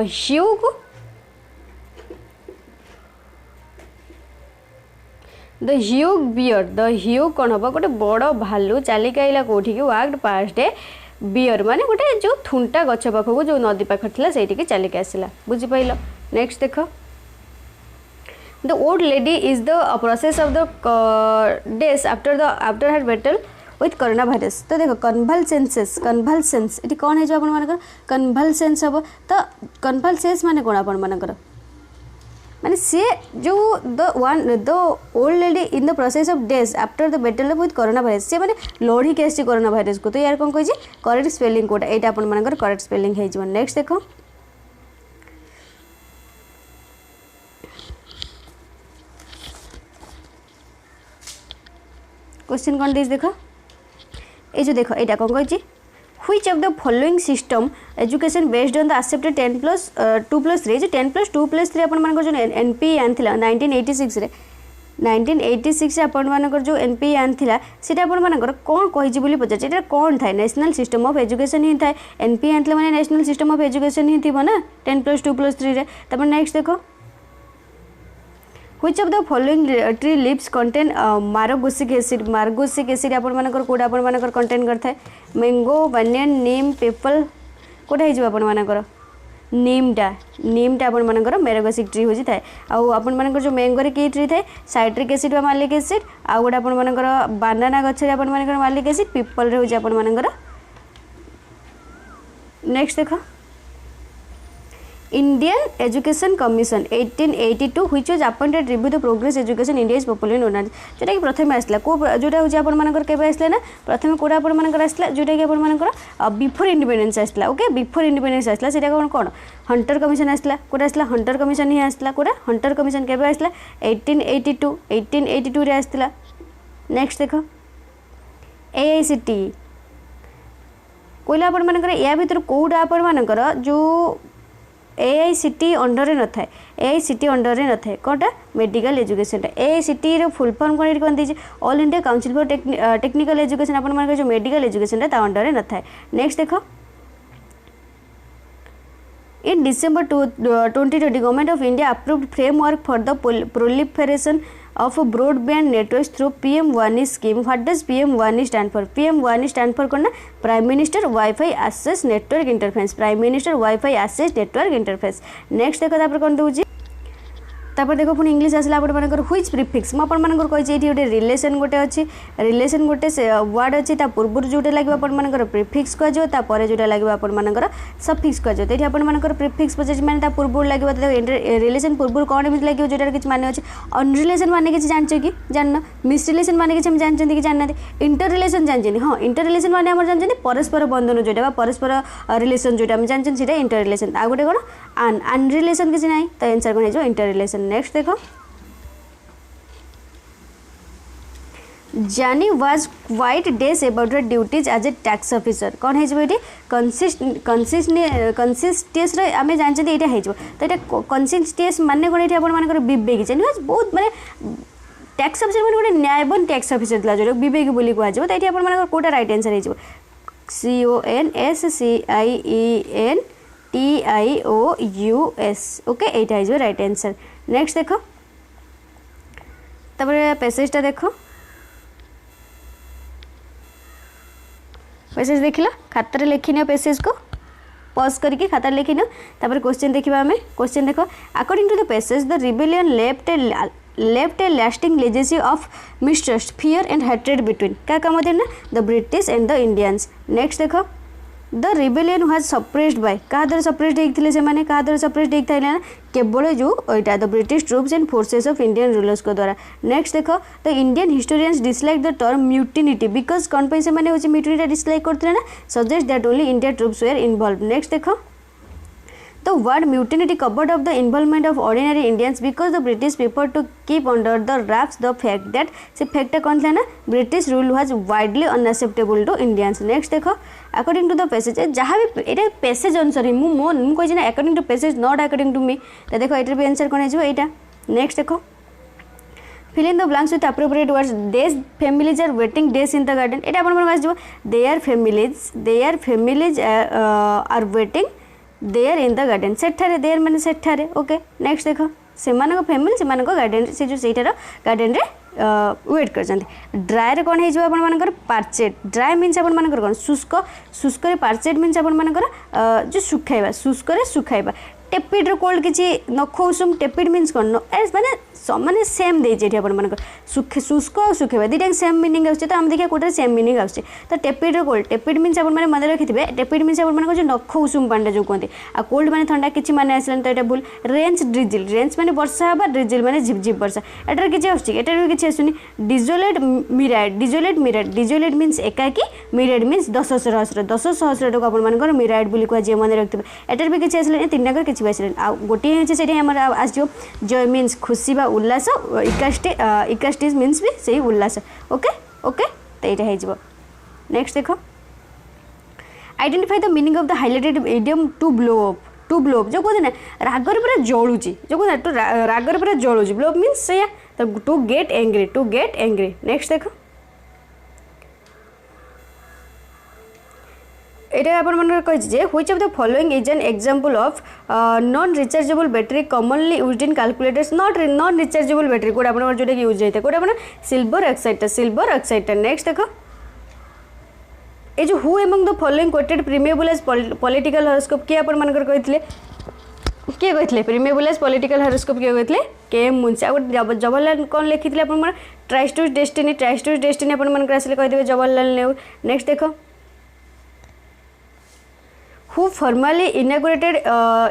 ह्यूग बियर कौन हम गोटे बड़ भालू चलिक आइला कौटी की वाक्ड पास्ट ए बियर माने गोटे जो थुंटा गछ पाखक जो नदी पाख था से चलिक आसला बुझिपाल. नेक्स्ट देख the old lady is the process of the days after her battle with corona virus. तो देखो कन्भालसेंस ये कौन है आपण मानकर कन्भालसेंस हम तो कन्भालसेंस माने कौन आपण मानकर माने सी जो the old lady in the process of days after the battle with corona virus से माने लड़ी के आसी कोरोना भाइरस को. तो यार कौन कही करेक्ट स्पेलिंग कोटा यहाँ आपण मानकर करेक्ट स्पेलिंग हो. नेक्स्ट देखो क्वेश्चन कौन देख देखो ये जो देखो यहाँ कौन कही which of the following system education based on the accepted 10+2+3 जो 10+2+3 अपन मानकर जो NPE आनथिला 1986 रे 1986 आपण मानकर जो NPE आनथिला सेटा आपण मानकर कोन कहिजी बोली पचार एटा कोन थाय नेशनल सिस्टम ऑफ एजुकेशन ही थाय. NPE आनथिला माने नेशनल सिस्टम ऑफ एजुकेशन ही थिबो ना 10+2+3 रे. तब नेक्स्ट देखो which of the following tree leaves contain margosic acid आपण मानकर कोड आपण मानकर कंटेन करथाय मैंगो बनियन नीम पीपल कोड हे जो आपण मानकर नीमटा आपण मानकर मैरगोसिक ट्री होजी थाय. आ आपण मानकर जो मैंगो रे की ट्री थाय साइट्रिक एसिड वा मालिक एसिड आ गोटे आपण मानकर बनाना गछ रे आपण मानकर मालिक एसिड पीपल रे होजी आपण मानकर. नेक्स्ट देखो Indian Education Commission 1882 which was appointed review the progress education India is popular known जोटा कि प्रथम आसला को जोटा हूँ आपण मानकर केबे आसला ना प्रथम कोड़ा आपण मानकर आसला जोटा कि आपण मानकर बिफोर इंडिपेंडेंस आसला. ओके बिफोर इंडिपेंडेंस आसला सेटा कोन हंटर कमिशन आसला कोड़ा आसला हंटर कमिशन ही आसला कोड़ा हंटर कमिशन केबे आसला 1882 रे आसला. नेक्स्ट देखो AICTE कोइला आपण मानकर या भीतर कोड़ा आपण मानकर जो AICTE अंडर न था AICTE अंडर न था कौटा मेडिकल एजुकेशन AICTE रो फुल फॉर्म कौन दीजिए all India council for technical education अपन मान जो मेडिकल एजुकेशन ता अंडर न था. नेक्स्ट देखो In December 2020, Government of India approved framework for the proliferation of broadband networks through PM1E scheme. What does PM1E stand for? PM1E stand for कौन ना? Prime Minister Wi-Fi Access Network Interface. Prime Minister Wi-Fi Access Network Interface. Next देखो तापर कौन दूजी? तापर देखो पुणी English आसला आपण मानकर व्हिच प्रिफिक्स म आपण मानकर कहि एठी गोटे रिलेशन गोटे अछि रिलेशन गोटे वर्ड अछि ता पूर्व जोटे लागबा आपण मानकर प्रिफिक्स को जो ता परे जोटे लागबा आपण मानकर सफिक्स को जो एठी आपण मानकर प्रिफिक्स पचे माने ता पूर्व लागबा ता रिलेशन पूर्व कोन एमि लागियो जोटा किछ माने अछि अन रिलेशन माने किछ जानछो कि जानना मिस रिलेशन माने किछ हम जानछन्ती कि जानना इंटर रिलेशन जानछन्ती हां इंटर रिलेशन माने हमर जानछन्ती परस्पर बंधन जोटा बा परस्पर रिलेशन जोटा हम जानछन्ती सेटा इंटर रिलेशन आ गोटे कोन अन रिलेशन किछ नाही त आंसर कोन हे जो इंटर रिलेशन नेक्स्ट देखो जानी वाज क्वाइट डेस about the duties as a tax officer कौन है जो ये कंसिस्टेंस रे आमे जानछन्ती एटा है जो तो एटा कंसिस्टेंस माने कोन एटा आपण मानकर विवेक जानि बहुत माने टैक्स ऑफिसर माने कोन न्यायबन टैक्स ऑफिसर दिला जो विवेक बोली को आजो तो एटा आपण मानकर कोटा राइट आंसर है जो CONSCIENTIOUS ओके एटा है जो राइट आंसर नेक्स्ट देखो तबरे पैसेजटा देखो पैसेज देखिला खातार लिखिनियो पैसेज को पॉज करके खातार लिखिनियो तबरे क्वेश्चन देखिबा हमें क्वेश्चन देखो according to the passage the rebellion left a lasting legacy of mistrust fear and hatred between क्या काम होते ना the British and the Indians next देखो the rebellion was suppressed by क्या द्वारा सप्रेस्ड होते से माने क्या द्वारा सप्रेस्ड होता है केवल जो एटा the British troops and forces of Indian rulers को द्वारा नेक्स्ट देखो the Indian historians dislike the term mutiny because कौन पे से माने होची म्यूटिनिटी डिसलाइक करते ना suggest that only Indian troops were involved next देखो The word mutiny covered up the involvement of ordinary Indians because the British preferred to keep under the wraps the fact that से fact कौन था ना British rule was widely unacceptable to Indians. Next देखो according to the passage जहाँ भी एटा passage अनुसार ही मु कहि ना according to passage not according to me तो देखो एटर भी आंसर कौन है जो एटा नेक्स्ट देखो fill in the blanks with appropriate words days families are waiting days in the garden एटा अपन पास जो their families are waiting there in the garden सेठारे there माने सेठारे ओके नेक्स्ट देखो सेमानक फैमिली सेमानक गार्डन से जो सेठार गार्डन रे वेट करछन्ती ड्राई रे कोन हे जो अपन मानकर पार्चेट ड्राई मीन्स अपन मानकर कोन शुष्क शुष्क रे पार्चेट मीन्स अपन मानकर जो सुखाइबा शुष्क रे सुखाइबा टेपिड रे कोल्ड किछि नख उषुम टेपिड मीन्स कोन माने माने सेम दे जेठी अपन मानकर शुष्क और सुखाइबा दिटा सेम मीनिंग आउछ तो हम देखिया कोटा सेम मीनिंग आउछ तो टेपिड रे कोल्ड टेपिड मीन्स अपन माने मन रखिथिबे टेपिड मीन्स अपन मानकर जो नख उषुम पांडा जो कहते आ कोल्ड माने ठंडा किछि माने आसलन तो एटा भूल रेंज ड्रिजिल रेंज माने वर्षा बा ड्रिजिल माने झिप झिप वर्षा एटार किछि आउछ एटार भी किछि आसुनी डिजोलेट डिजोलेट मीन्स एकाकी मिराइड मीन्स 10 सहस्र को अपन मानकर मिराइड बोली को जे मन रखिथिबे एटार भी किछि आसलन तीन नगर किछि आसलन आ गोटी हे सेठी हमर आजो जय मीन्स खुशी बा उल्लास इकास्टिस मीन्स भी सही उल्लास ओके ओके तो ये हो नेक्स्ट देखो identify the meaning of the highlighted idiom to blow up जो कहते ना रागर पूरा जलुची जो कहते रागर पूरा जलुची ब्लो अप मीन्स से टू गेट एंग्री नेक्स्ट देखो এটা आपण मन कहि जे which of the following is an example of non rechargeable battery commonly used in calculators non rechargeable battery कोड आपण जोटा यूज होता कोड आपण सिल्वर ऑक्साइड नेक्स्ट देखो ए जो who among the following quoted preamble as political horoscope के आपण मन कहितले किए कहितले प्रीमिएबल एज पॉलिटिकल हॉरोस्कोप किए कहितले के मुंशी आ जवाहरलाल कौन लिखितले आपण मन ट्राइज टू डेस्टिनी आपण मन आसले कहि देबे जवाहरलाल नेहरू नेक्स्ट देखो who formally inaugurated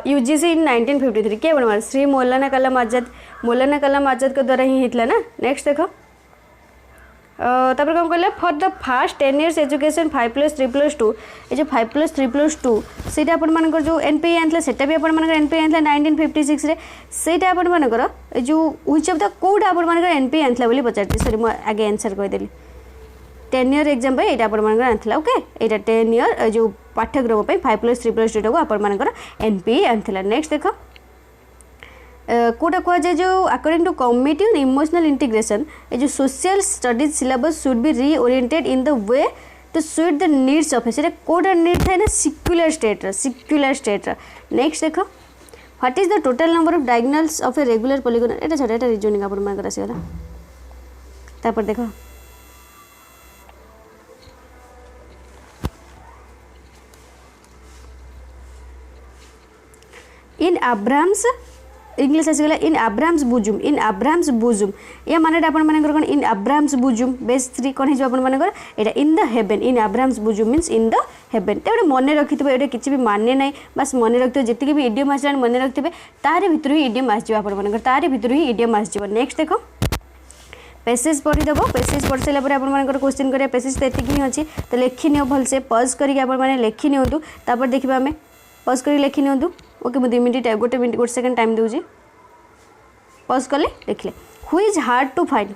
UGC in 1953 के बनवा श्री मौलाना कलाम आजाद के द्वारा ही हितला ना नेक्स्ट देखो तापर कौन कहले for the first 10 years education 5+3+2 ये जो 5+3+2 सेटा अपन मानकर जो एनपीए आनला सेटा भी अपन मानकर एनपीए आनला 1956 रे सेटा अपन मानकर जो व्हिच ऑफ द कोड अपन मानकर एनपीए आनला बोली पचारती सॉरी म आगे आंसर कहि देली 10 year एग्जाम पे एटा अपन मानकर आनला ओके एटा 10 year जो पाठ्यक्रम पे 5+3+2 को अपन मानकर एनपीए आनला नेक्स्ट देखो कोटा कह जाए जो according to committee on emotional integration ये जो social studies syllabus should be reoriented in the way to suit the needs of से कोटा नीड थाए ना सिक्युलर स्टेट नेक्स्ट देख what is the total number of diagonals of a regular polygon एटा छोटा एटा reasoning आपण मान कर आसीगला तापर देखो इन अब्राहम्स इंग्लिश आसीगला इन अब्राहम्स बुजुम या माने आपण मानकर कोन इन अब्राहम्स बुजुम बेस 3 कोन हिजो आपण मानकर एटा in the heaven in Abraham's bosom means in the heaven ते मने रखितबे एटा किछि भी माने नै बस मने रखितो जति भी इडियम आछन मने रखितबे तारे भितर ही इडियम आछ आपण मानकर तारे भितर ही इडियम आछ जिवो नेक्स्ट देखो पैसेज पढ़ी देबो पैसेज पढ़ सारा आपण मानकर क्वेश्चन करिया पैसेज त एतिक ही अछि त लेखि नियो भल से पॉज करिके आपण माने लेखि नियंतु तापर देखिबा हमें पॉज करी लेखि नियंतु ओके मुझे 2 मिनट गोटे मिनट गोटे सेकंड टाइम दूजी पॉज कले देखले who is hard to find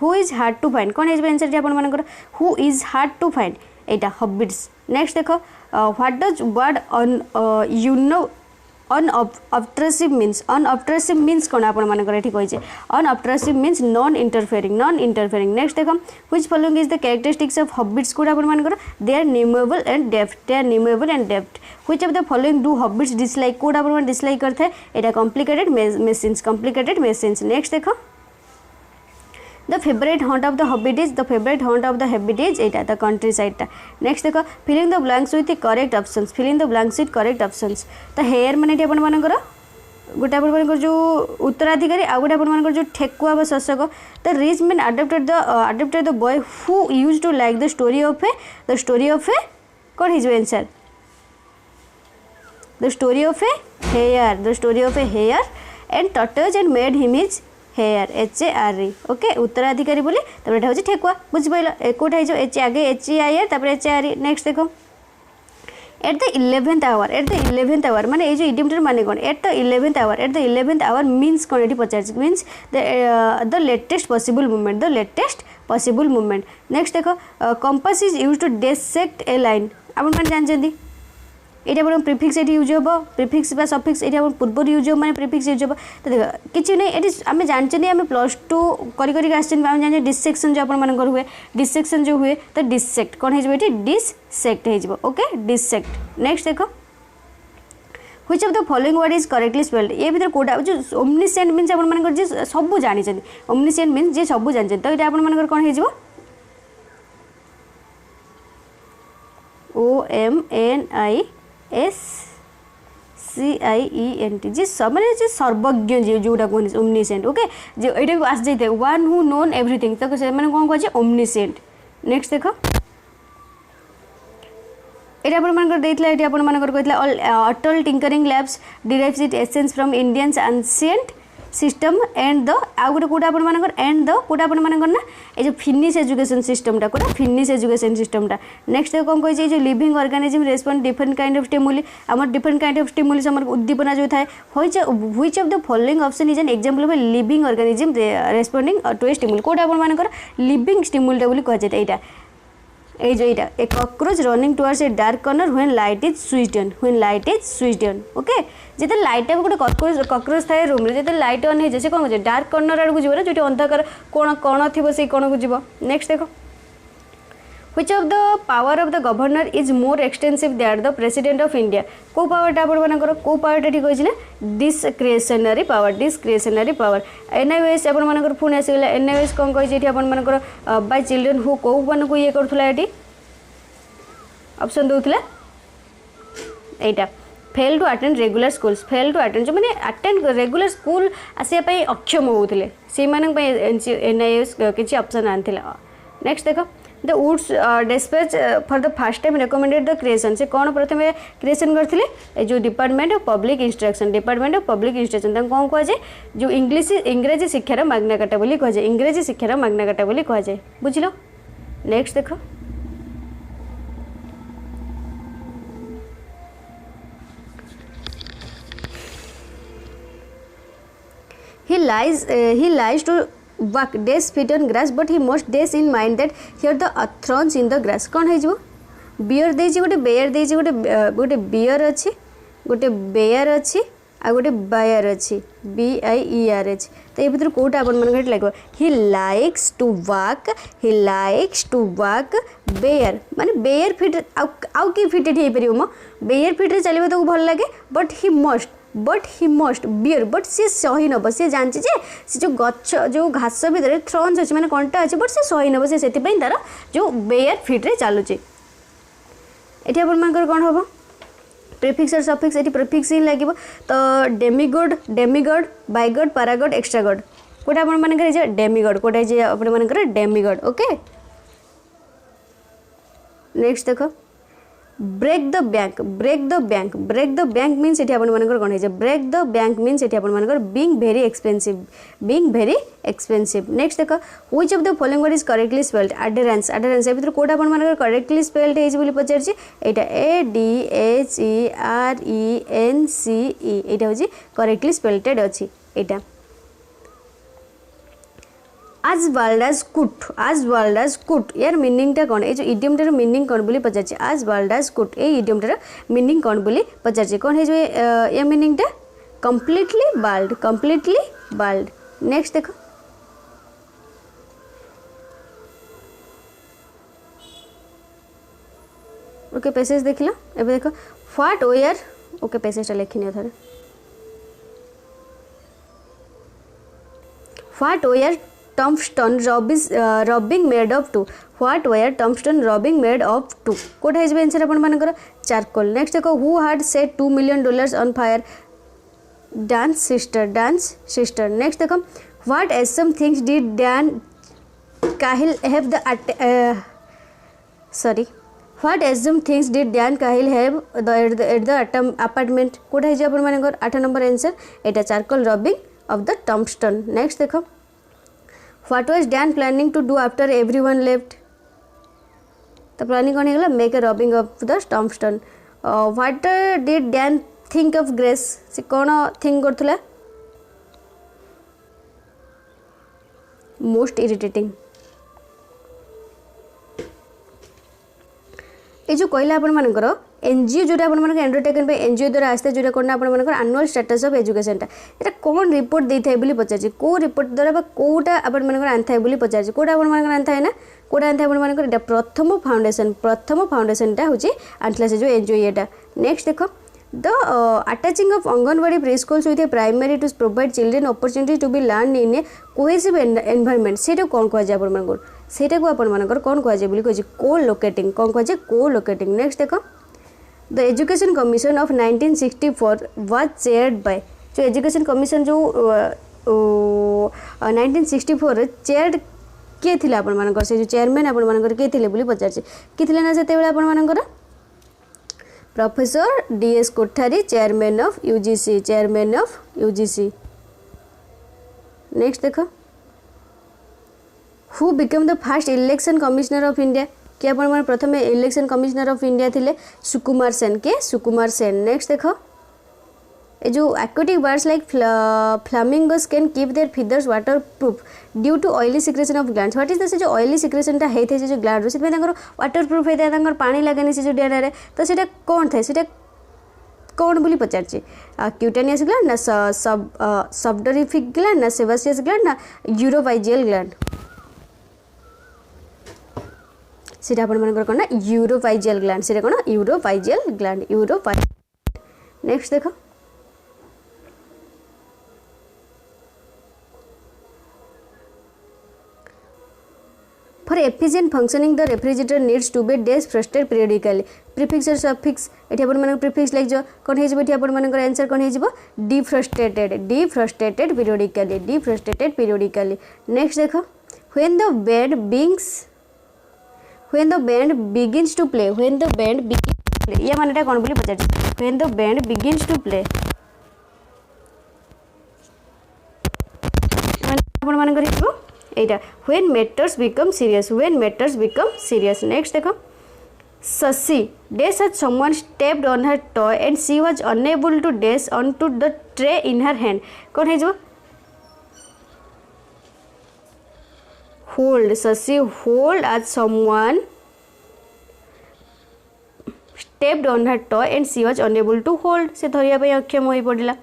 कौन है आंसर जे आपण मानकर who is hard to find एटा हॉबिट्स नेक्स्ट देखो what does word on you know unobtrusive means कौन आपण मानकर एठी कहिजे unobtrusive means non interfering next देखो which following is the characteristics of hobbits कोड आपण मानकर they are nimble and deft which of the following do hobbits dislike कोड आपण डिसलाइक करथे एटा कॉम्प्लिकेटेड मशीन्स नेक्स्ट देखो the favourite haunt of the hobbit is एटा the countryside next देखो filling the blanks with correct options तो here माने अपन मानकर गोटे आप जो उत्तराधिकारी आ गोटे आप जो ठेकुआ व शोषक the rich man adopted the boy who use to like the story of a कौन his answer the story of a hare and tortoise and made him his heir HARE okay उत्तराधिकारी बोले तब एटा होची ठेकुआ बुझ पाइल कोटा हिजो H आगे HAIR तब HARE next देखो एट द 11th आवर माने ए जो इडियमटर माने कोन at the 11th hour means कोन एटी पचार means the latest possible movement next देखो compass is used to dissect a line आपण माने जानजंदी एटा अपन प्रीफिक्स एटी यूज होबो प्रीफिक्स बा सफिक्स एटी अपन पूर्व यूज हो माने प्रीफिक्स यूज होबो तो देखो किछि नै एटी हमें जानचनी हमें +2 करी करी आछन हम जाने डिसेक्शन जो अपन मन कर हुए डिसेक्शन जो हुए तो डिसेक्ट कोन हे जबो एटी डिसेक्ट हे जबो ओके डिसेक्ट नेक्स्ट देखो which of the following word is correctly spelled ये भीतर कोडा जो ओमनिसेंट मींस अपन मन कर जे सब जानि छथि ओमनिसेंट मींस जे सब जानि छथि तो एटा अपन मन कर कोन हे जबो OMNISCIENT जी मैंने जी सर्वज्ञ जी जोटा कहते ओमनिसेंट ओके जो ये आस जाए वन हु नोन एवरीथिंग तो से मैंने कौन कहे ओमनिसेंट नेक्स्ट देखो ये Atal tinkering labs derives it essence from Indians ancient system and the आउ गोटे कोटा आपण मानकर एंड द कोटा आपण मानकर ना ए जो फिनिश एजुकेशन सिस्टम कोटा फिनिश एजुकेशन सिस्टम नेक्स्ट कौन कही जो living organism respond different kind of stimuli आम डिफरेंट काइंड ऑफ स्टिमुली आम उद्दीपना जो थाए which of the following option is an example of living organism responding to a stimuli कोटा आपण मानकर लिविंग स्टिमुलीटा बोली कह जाए एटा ए जो इटा a cockroach running towards a dark corner when light is switched on okay जेते लाइट गोटे कॉकरोच थाए रूम रे जेते लाइट ऑन हे से कोन हो डार्क कॉर्नर आड़ को जीव ना जो अंधकार कोण कोण थिबो से कोण को जीव नेक्स्ट देखो which of the power of the governor is more extensive that the president of India को पावरटा आपण मानकर को पावरटा ठीक होइछ ना डिस्क्रिशनरी पावर एनआईओएस आपण मानकर पुणी आसीगला एनआईओएस कोन कहि जेठी आपण मानकर बाय चिल्ड्रन हु को वन को ये करथुला एठी ऑप्शन दोथला एटा fail to attend regular schools जो मैंने अटेंड रेगुलर स्कूल आसिया पई अक्षम होउथिले से मानक पई एनआईओएस किछि ऑप्शन आनथिला नेक्स्ट देखो the Wood's dispatch for the first time recommended the creation से कौन प्रथम क्रिएशन करथिले जो डिपार्टमेंट ऑफ पब्लिक इंस्ट्रक्शन कौन कह जाए जो इंग्रेजी शिक्षार माग्ना कार्टा बोली कह जाए इंग्रेजी शिक्षार माग्ना कार्टा बोली कह जाए बुझलो नेक्स्ट देखो he lies to walk days feet on grass but he must days in mind that here the thorns in the grass कौन है जो बियर दे गोटे बेयर दे गोटे बियर अच्छी गोटे बेयर अच्छी आ गोटे बायर अच्छी BIERH तो ये भितर कौटा अपन मन लगे ही लाइक्स टू वाक बेयर माने बेयर फिट आउ कि फिटेड हो पार मो बेयर फिट चलो तो भल लगे but he must bear but सी सही नब सी जानची जे सी जो गछ जो घास भितर थ्रॉन्स अच्छे मैंने कंटा अच्छे बट सी सही नब सी तार जो बेयर फिट्रे चलुचे ये अपन मानकर कौन हम प्रिफिक्स और सफिक्स ये प्रिफिक्स ही लगे तो डेमिगड बाइगड पैरागड एक्स्ट्रागड कोटा अपन मानकर डेमिगड कोटा अपन मानकर डेमिगड ओके। नेक्स्ट देख ब्रेक द बैंक मीन्स ये अपन मानकर कौन है ब्रेक द बैंक मीन्स ये अपन मानकर बीइंग वेरी एक्सपेंसिव। नेक्स्ट देख which of the following word is correctly spelled adherence ए भीतर कोटा अपन मानकर करेक्टली स्पेल्ड है बोली पचारछि एटा ADHERENCE एटा होछि करेक्टली स्पेल्टेड अछि एटा as world as could यार मीनिंग टा कौन ये जो इडियम टार मीनिंग कौन बोली पचारछि as world as could ये इडियम टार मीनिंग कौन बोली पचारछि कौन है जो ये मीनिंग टा completely bald। नेक्स्ट देखो ओके पैसेज देख लो एबे देखो व्हाट वेयर ओके पैसेज टा लिखिनी थरे what were tombstone rubbing made of to what were tombstone rubbing made of to कोटा है आंसर अपन मानकर चारकोल। नेक्स्ट देखो who had set $2 million on fire Dan's sister. Next देखो what awesome things did Dan Cahill have the what awesome things did Dan Cahill have at the apartment कोटा है अपन मानकर 8 नंबर आंसर एटा charcoal rubbing of the tombstone. Next देखो What was Dan planning to do after everyone left? The planning कौन है make a robbing of the tombstone. What did Dan think of Grace? से कौन think करथुला? Most irritating. ये जो कहला अपन मानकर NGO जोटा अपन मानकर अंडरटेकन बाय एनजीओ द्वारा आस्ते जोटा कोना अपन मानकर एनुअल स्टेटस ऑफ एजुकेशन टा एटा कोन रिपोर्ट देई थाय बोली पचारछि को रिपोर्ट द्वारा बा कोटा अपन मानकर आनथाय बोली पचारछि कोटा अपन मानकर आनथाय ना कोटा आनथाय अपन मानकर एटा प्रथम फाउंडेशन टा होछि आनथला से जो एनजीओ एटा। नेक्स्ट देखो the attaching of anganwadi pre schools with a primary to provide children opportunity to be learn in a cohesive environment सेटा कोन कहै जाय अपन मानकर सेटा को अपन मानकर कोन कहै जाय बोली कहै को लोकेटिंग कोन कहै जाय को लोकेटिंग। नेक्स्ट देखो the education commission of 1964 was chaired by जो एजुकेशन कमिशन जो 1964 चेयर्ड किए थिला अपन मानकर से जो चेयरमैन अपन मानकर किए थिले बोली पचारछि कि थिले ना सेते बेला अपन मानकर professor DS Kothari chairman of UGC। Next देखो who become the first election commissioner of India कि अपन मन प्रथम इलेक्शन कमिश्नर ऑफ इंडिया थिले सुकुमार सेन। नेक्स्ट देखो ए जो aquatic birds like flamingos can keep their feathers waterproof due to oily secretion of glands what is the से जो ऑयली सिक्रेशन टा हेथे जो ग्लैंड से वाटर प्रूफ हेता तांकर पानी लागेनी से जो डेना रे तो सेटा कोन थाए सेटा कोन बोली पचारछि क्यूटेनियस ग्लैंड ना सबडोरिफिक ग्लैंड ना सेबासियस ग्लैंड ना यूरोवाइजियल ग्लैंड सेटा अपन मानकर कोन ना यूरोवाइजियल ग्लैंड सेटा कोन यूरोवाइजियल ग्लैंड। नेक्स्ट देखो For efficient functioning, the refrigerator needs to be defrosted periodically. Prefix or suffix एठी अपन मानक prefix लाइक जो कोन हे जेबो एठी अपन मानक आंसर कोन हे जेबो defrostated periodically। नेक्स्ट देखो when the band begins to play या मानेटा कोन बोली पचार when the band begins to play अपन मानक हेबो एटा when matters become serious next देखो Sasi dash at someone stepped on her toy and she was unable to dash onto the tray in her hand कौन है जो hold Sasi hold at someone stepped on her toy and she was unable to hold से धरिया पे अक्षम होई पड़िला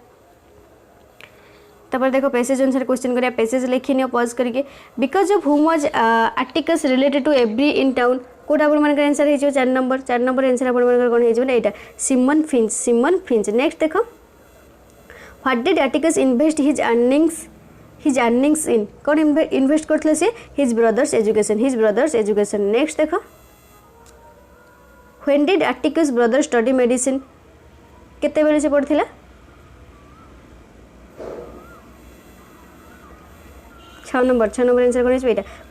तापर देखो पैसेज अनुसार क्वेश्चन करिया पैसेज लिखि नियो पॉज करके because of whom was Atticus related to every in town कोटा अपन मन आंसर हे 4 नंबर आंसर अपन मन कोन हे जो एटा सिमन फिंच नेक्स्ट देखो what did Atticus invest his earnings in कौन इन्वेस्ट करथले से हिज ब्रदर्स एजुकेशन नेक्स्ट देखो when did Atticus brother study medicine केते बेले से पढ़थिला 6 नंबर आंसर कोन है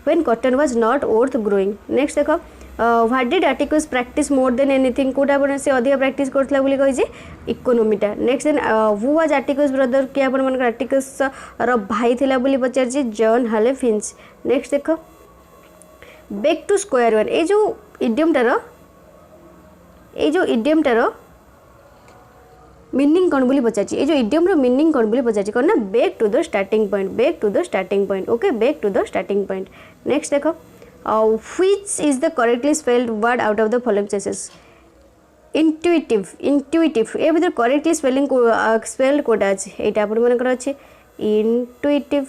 when cotton was not worth growing next देखो what did Atticus practise more than anything कोटा अपन से अधिक प्रैक्टिस करथला बोली कहि जे इकोनॉमीटा next then who was Atticus brother के अपन मन आर्टिकल्स रो भाई थिला बोली पचार जे जॉन हाले फिंच नेक्स्ट देखो बैक टू स्क्वायर वन ए जो इडियमटार मीनिंग कौन बोली पचार ये जो इडियम रो मीनिंग कौन बोली पचार कौन ना back to the starting point okay back to the starting point next देखो which is the correctly spelled word out of the following choices intuitive a भीतर करेक्टली स्पेल्ड कोटा अछि एटा अपन मनकर अछि इंट्यूटिव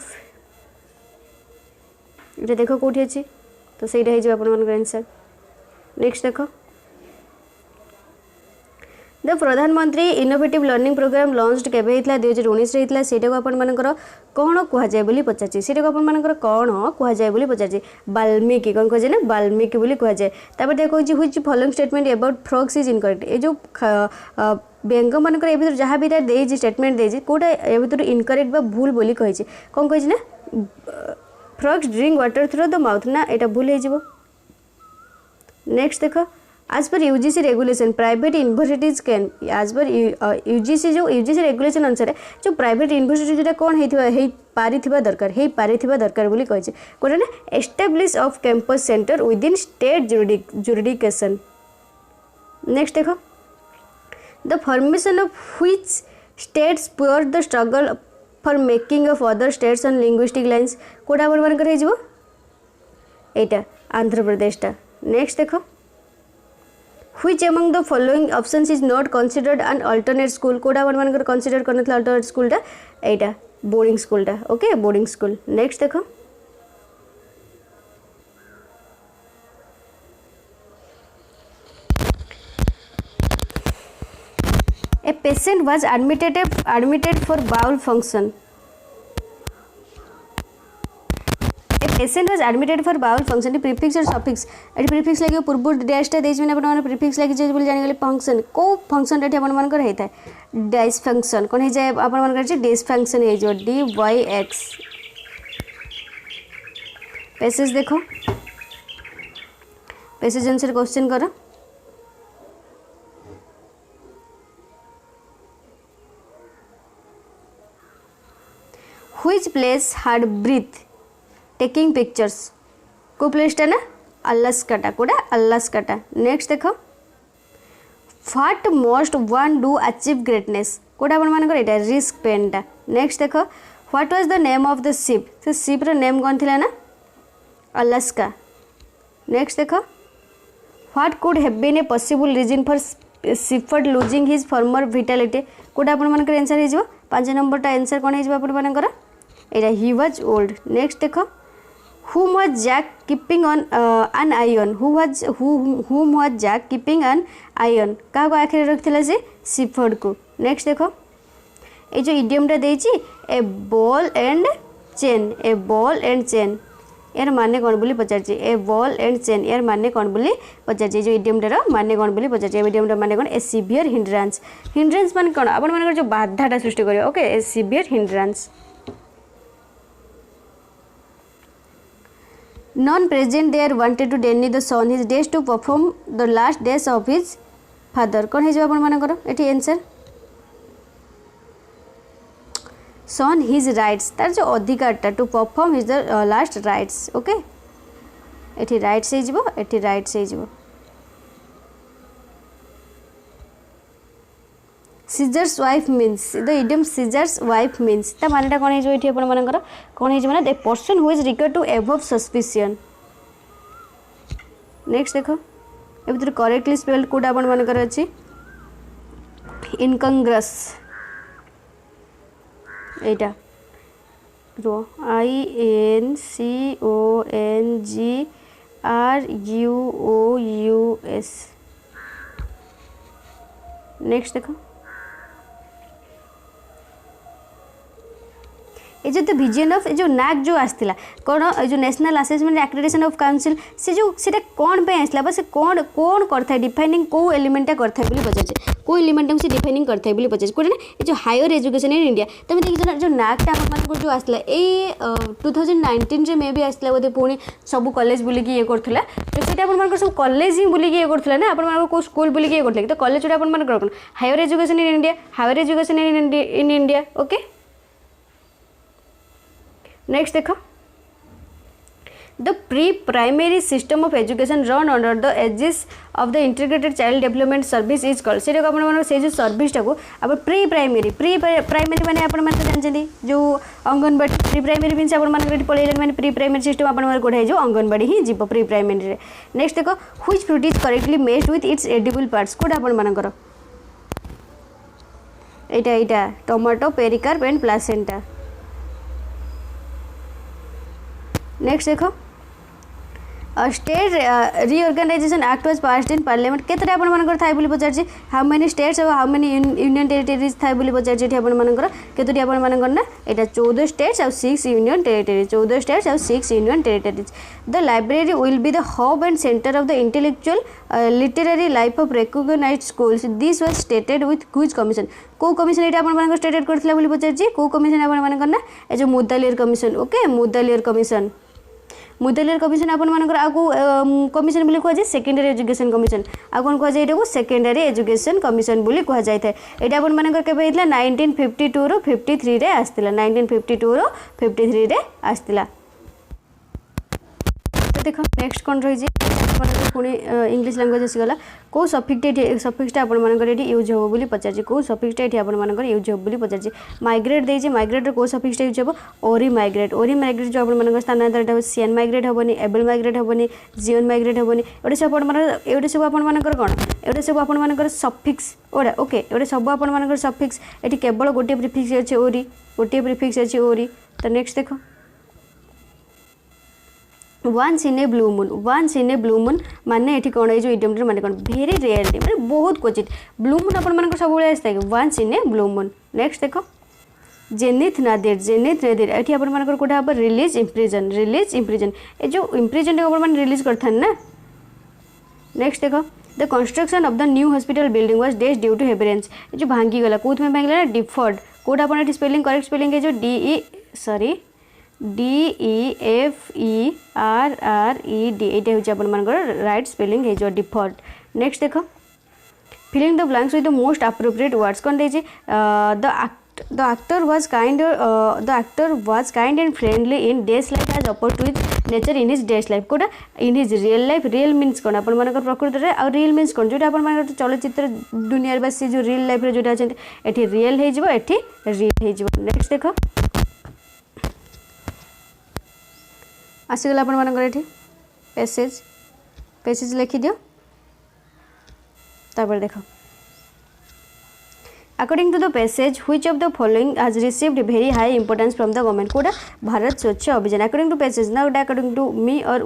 एटा देखो कोठी अछि तो सेटा हे जे अपन मनकर आंसर नेक्स्ट देखो द प्रधानमंत्री इनोवेटिव लर्निंग प्रोग्राम लॉन्च्ड केबे हितला 2019 रे हितला सेटा को अपन मनकर कोन कुहा जाय बोली पचाची सेटा को अपन मनकर कोन कुहा जाय बोली पचाची वाल्मीकि कोन कह जे ना वाल्मीकि बोली कुहा जाय तापर देखो जे which following statement about frogs is incorrect a जो व्यंग मनकर ए भीतर जहां भी दे जे स्टेटमेंट दे जे कोटा ए भीतर इनकरेक्ट बा भूल बोली कहि जे कोन कहि जे ना frogs drink water through the mouth ना एटा भूल हे जिवो नेक्स्ट देखो as per UGC regulation private universities can as per UGC जो UGC regulation अनुसार जो private university जोटा कौन हे पारिथिबा दरकार बोली कहि छै कोटा ना establish of campus center within state jurisdiction next देखो the formation of which states spurred the struggle for making of other states on linguistic lines कोटा वन कर हे जिवो एटा आंध्र प्रदेश टा नेक्स्ट देखो which among the following options is not considered an alternate school कोडा one one कर कंसीडर करनथला alternate school टा एटा बोर्डिंग स्कूल टा ओके बोर्डिंग स्कूल नेक्स्ट देखो a patient was admitted for bowel function patient was admitted for bowel function prefix or suffix eighty prefix लागि पूर्व dash टा देज में अपन माने prefix लागि जे बोली जानि गेले फंक्शन को फंक्शन एटी अपन मान कर हेता डैश फंक्शन कोन हे जाय अपन मान कर जे डैश फंक्शन हे जो dy(x) पैसेज देखो पैसेज आंसर क्वेश्चन करो which place had breath taking pictures को प्लेसटा ना अलास्काटा कोडा अलास्काटा नेक्स्ट देखो what must one do achieve greatness कोडा अपन मान एटा रिस्क पेनटा नेक्स्ट देखो what was the name of the ship से शिप रो नेम कोन थिला ना अलास्का नेक्स्ट देखो what could have been a possible reason for Shepherd losing his former vitality कोडा अपन मान आंसर हे जिवो 5 नंबर टा आंसर कोन हे जिवो अपन मान एटा ही वाज ओल्ड नेक्स्ट देखो whom was Jack keeping on an eye on whom was Jack keeping an eye on का आखिर रखथिला से शिफर्ड को नेक्स्ट देखो ए जो इडियम टा देछि ए बॉल एंड चेन यार माने कोन बोली पचारछि ए बॉल एंड चेन यार माने कोन बोली पचारछि जो इडियम टा माने कोन बोली पचारछि इडियम टा माने कोन ए सीवियर हिंड्रेंस माने कोन अपन माने जो बाधाटा सृष्टि करियो okay A severe hindrance none present there wanted to deny the son his days to perform the last days of his father कोन हे जे अपन माने करो एठी आंसर son his rights तार जो अधिकार टा to perform his last rights okay एठी rights हे जिवो एठी राइट्स हे जिवो Caesar's wife means the idiom Caesar's wife means ता मानेटा कोन हे जो एठी अपन माने करो कोन हे जे माने the person who is regard to above suspicion next देखो ए भीतर करेक्टली स्पेल्ड कोड अपन माने कर अछि इनकंग्रस एटा रो INCONGRUOUS। नेक्स्ट देखो ये जो विजन ऑफ जो नाक जो आसला कौन जो national assessment accreditation of council से जो सीटा कौन पे आसला बस कौन कौन करता है डिफाइनिंग को एलिमेंटा करता है बोली पचार को एलिमेंट से डिफाइनिंग करता है बोली पचार कोटे ना ये जो हायर एजुकेशन इन इंडिया तुम देखिए जो नाकटा आपको जो आसला ए 2019 मे भी आसला बोधे पुणी सब कॉलेज बुलिकी ये करथला तो सीटा अपन सब कॉलेज ही बुलिकी ये करथला ना अपन को स्कूल बुलिकी ये करथले तो कॉलेज जोटा अपन कौन higher education in India higher education in India okay. Next देखो the pre primary system of education run under the aegis of the integrated child development service is called से आप से जो सर्विसटा को आप प्री प्राइमरी मैंने आप जानते जो अंगनवाड़ी प्री प्राइमरी मीन आप पढ़े मैंने प्री प्राइमरी सिस्टम आप कौटे जो अंगनवाड़ी ही जीव प्री प्राइमरी। नेक्स्ट देखो which fruit is correctly matched with its edible parts कौटा आपंकर एटा tomato pericarp and placenta. Next देखो state reorganisation act was passed in parliament केतटा आपण मानकर थाई बोली पचारछि हाउ मेनी स्टेट्स और हाउ मेनी यूनियन टेरिटरीज थाई बोली पचारछि एठी आपण मानकर केतोटी आपण मानकर ना एटा 14 स्टेट्स और 6 यूनियन टेरिटरी 14 स्टेट्स और 6 union territories. The library will be the hub and centre of the intellectual literary life of recognised schools this was stated with which commission को कमिशन एटा आपण मानकर स्टेटेड करथला बोली पचारछि को कमिशन आपण मानकर ना ए जो Mudaliar commission okay Mudaliar commission Mudaliar commission आपन आगु कमिशन बोली कह जाए सेकेंडरी एजुकेशन कमिशन आ कौन कह जाए सेकेंडरी एजुकेशन कमिशन बोली कह जाए ये आपन मानकर केबे हितला 1952 रो 53 रे आस्तिला 1952 रो 53 रे आस्तिला। तो देखो नेक्स्ट कौन रही पुणी इंग्लिश लैंग्वेज आसीगला कौ सफिक्सटा आपंकर यूज हो बोली पचार कौ सफिक्सटा ये आपर यूज हो बोली पचार माइग्रेट देती माइग्रेट कौ सफिक्सटा यूज हो ओरी माइग्रेट जो आप स्थानांतरित सीएन माइग्रेट हेनी एबल माइग्रेट हेनी जीओन माइग्रेट हेनी ये सब ये सब आपर कौन ये सब आपर सफिक्स ओडा ओके ये सब आपर सफिक्स ये केवल गोटे प्रिफिक्स अच्छे ओरी गोटे प्रिफिक्स अच्छे ओरी। तो नेक्स्ट देखो once in A blue moon माने ये कौन ये इडियम माने कौन भेरी रेयरली माने बहुत क्वचित ब्लू मून अपन सब आसता है once in A blue moon. Next देखो जेनिथ नादिर ये अपन कौटा हम रिलीज इम्प्रिजन ये जो इम्प्रिजन अपन रिलीज करते ना। नेक्स्ट देखो the construction of the new hospital building was dash due to heavy rains ये जो भांगी गला कौन भांगी डिफर्ड कौटा अपन स्पेलिंग करेक्ट स्पेलिंग है जो DEFERRED ये हूँ राइट स्पेलिंग है जो डिफॉल्ट। नेक्स्ट देखो filling the blanks with the most appropriate words कौन देजी the actor was kind and friendly in dash life as oppose with nature in his dash life कौटा in his real life real means कौन आप प्रकृत में और real means कौन जो आप चलचित्र दुनिया बस जो रियल लाइफ जो ये रियल हो रियल हो। नेक्स्ट देखो आसीगला आपंकर पैसेज लिखि दियो तापर देखो according to the passage which of the following has received very high importance from the government कोडा Bharat Swachh Abhiyan according to passage ना अकॉर्डिंग टू मी और